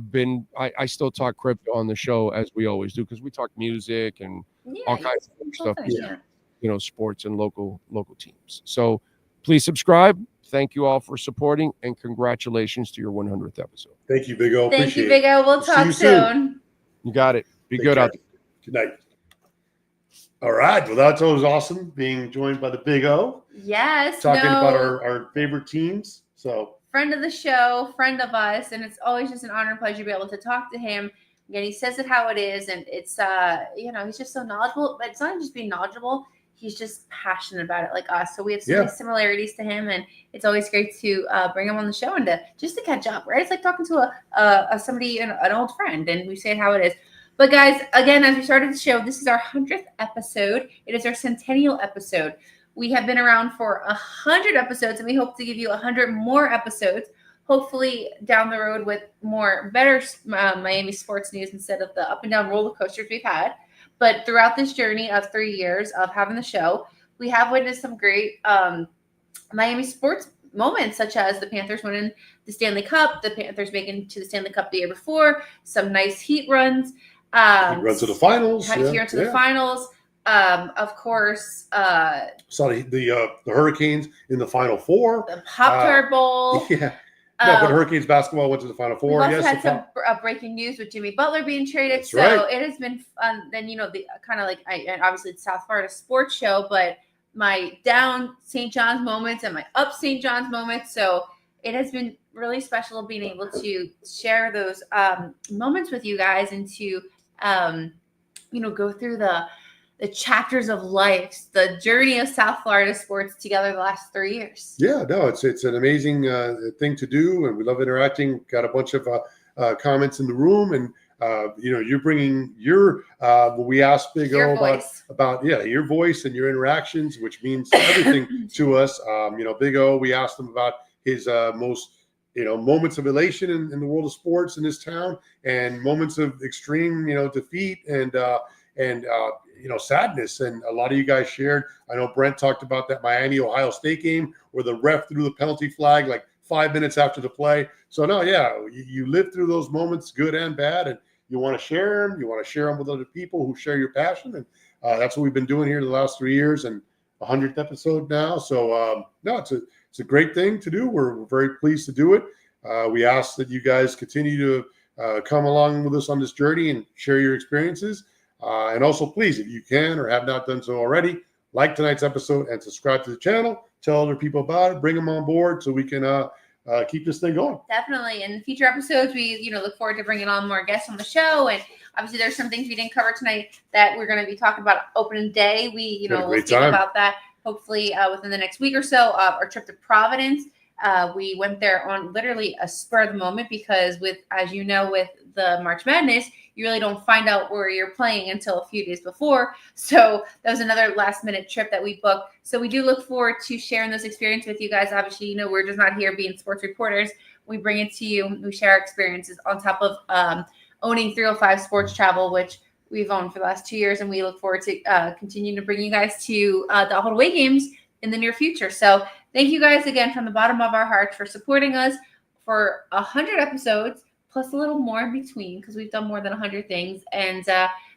still talk crypto on the show, as we always do, because we talk music and all kinds of stuff, sports and local teams. So please subscribe. Thank you all for supporting, and congratulations to your 100th episode. Thank you, Big O. Thank you, Big O. We'll talk soon. You got it. Be good out there. Good night. All right. Well, that's always awesome being joined by the Big O. Yes. Talking about our favorite teams. So friend of the show, friend of us, and it's always just an honor and pleasure to be able to talk to him. Again, he says it how it is, and it's he's just so knowledgeable. But it's not just being knowledgeable; he's just passionate about it, like us. So we have so many similarities to him, and it's always great to bring him on the show and to catch up. Right? It's like talking to somebody, an old friend, and we say it how it is. But guys, again, as we started the show, this is our 100th episode. It is our centennial episode. We have been around for 100 episodes, and we hope to give you 100 more episodes, hopefully down the road with better Miami sports news instead of the up and down roller coasters we've had. But throughout this journey of 3 years of having the show, we have witnessed some great Miami sports moments, such as the Panthers winning the Stanley Cup, the Panthers making to the Stanley Cup the year before, some nice Heat runs. Heat runs to the finals. The finals. Of course. Saw the Hurricanes in the Final Four. The Pop-Tart Bowl. Yeah. No, but Hurricanes basketball went to the Final Four. We also had some breaking news with Jimmy Butler being traded. That's so right. It has been fun. Then, the kind of like, obviously it's South Florida Sports Show, but my down St. John's moments and my up St. John's moments. So it has been really special being able to share those moments with you guys and to, go through the chapters of life, the journey of South Florida sports together the last 3 years. Yeah, no, it's an amazing thing to do, and we love interacting. Got a bunch of comments in the room, and you're bringing your what we asked Big O about your voice and your interactions, which means everything to us. Big O, we asked him about his most moments of elation in the world of sports in this town, and moments of extreme defeat and sadness. And a lot of you guys shared. I know Brent talked about that Miami Ohio State game where the ref threw the penalty flag like 5 minutes after the play. So no, yeah, you live through those moments, good and bad, and you want to share them. You want to share them with other people who share your passion, and that's what we've been doing here the last 3 years and 100th episode now. So no, it's a great thing to do. We're very pleased to do it. We ask that you guys continue to come along with us on this journey and share your experiences. And also, please, if you can or have not done so already, like tonight's episode and subscribe to the channel. Tell other people about it. Bring them on board so we can keep this thing going. Definitely. In future episodes, we look forward to bringing on more guests on the show. And obviously, there's some things we didn't cover tonight that we're going to be talking about opening day. We'll speak about that hopefully within the next week or so. Our trip to Providence. We went there on literally a spur of the moment because as you know, with the March Madness, you really don't find out where you're playing until a few days before. So that was another last minute trip that we booked. So we do look forward to sharing those experiences with you guys. Obviously, we're just not here being sports reporters. We bring it to you. We share our experiences on top of owning 305 Sports Travel, which we've owned for the last 2 years. And we look forward to continuing to bring you guys to the All Away games in the near future. So thank you guys again from the bottom of our hearts for supporting us for 100 episodes, plus a little more in between because we've done more than 100 things. And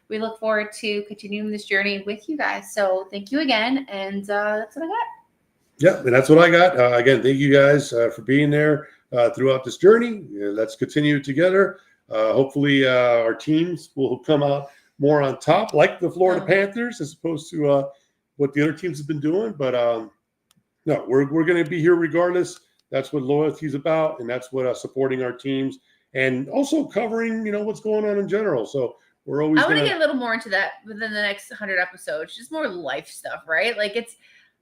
we look forward to continuing this journey with you guys. So thank you again. And that's what I got. Yeah, and that's what I got. Again, thank you guys for being there throughout this journey. Let's continue it together. Hopefully our teams will come out more on top, like the Florida Panthers, as opposed to what the other teams have been doing. But no, we're going to be here regardless. That's what loyalty is about, and that's what supporting our teams and also covering, what's going on in general. So we're always. I want to get a little more into that within the next 100 episodes. Just more life stuff, right? Like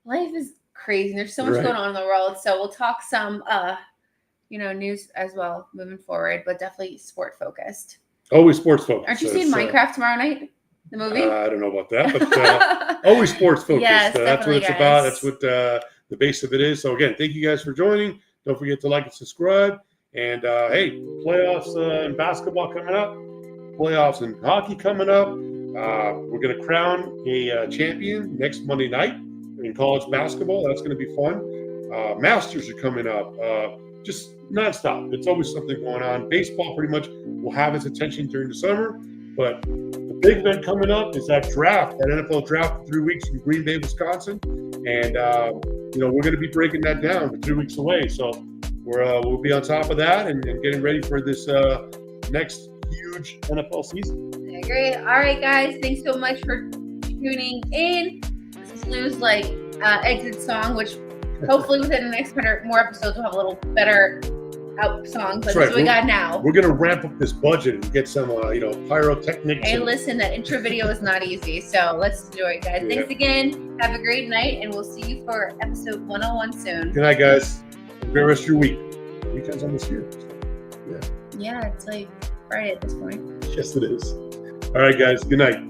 life is crazy. There's so much going on in the world. So we'll talk some, news as well moving forward, but definitely sport focused. Always sports focused. Aren't you seeing Minecraft tomorrow night? The movie? I don't know about that, but always sports focused. Yes, that's what it's guys. about. That's what the base of it is. So again, thank you guys for joining. Don't forget to like and subscribe. And hey, playoffs in basketball coming up. Playoffs in hockey coming up. We're going to crown a champion next Monday night in college basketball. That's going to be fun. Masters are coming up. Just nonstop. It's always something going on. Baseball pretty much will have its attention during the summer, but the big event coming up is that draft, that NFL draft in 3 weeks in Green Bay, Wisconsin, and we're going to be breaking that down. We're 3 weeks away, so we'll be on top of that and getting ready for this next huge NFL season. I agree. All right, guys, thanks so much for tuning in. This is Lou's exit song, which hopefully within the next 100 more episodes we'll have a little better out song, but that's what we got now. We're going to ramp up this budget and get some, pyrotechnics. Hey, listen, that intro video is not easy, so let's do it, guys. Yeah. Thanks again. Have a great night, and we'll see you for episode 101 soon. Good night, guys. Great rest of your week. Weekend's almost here. Yeah, it's like Friday at this point. Yes, it is. All right, guys. Good night.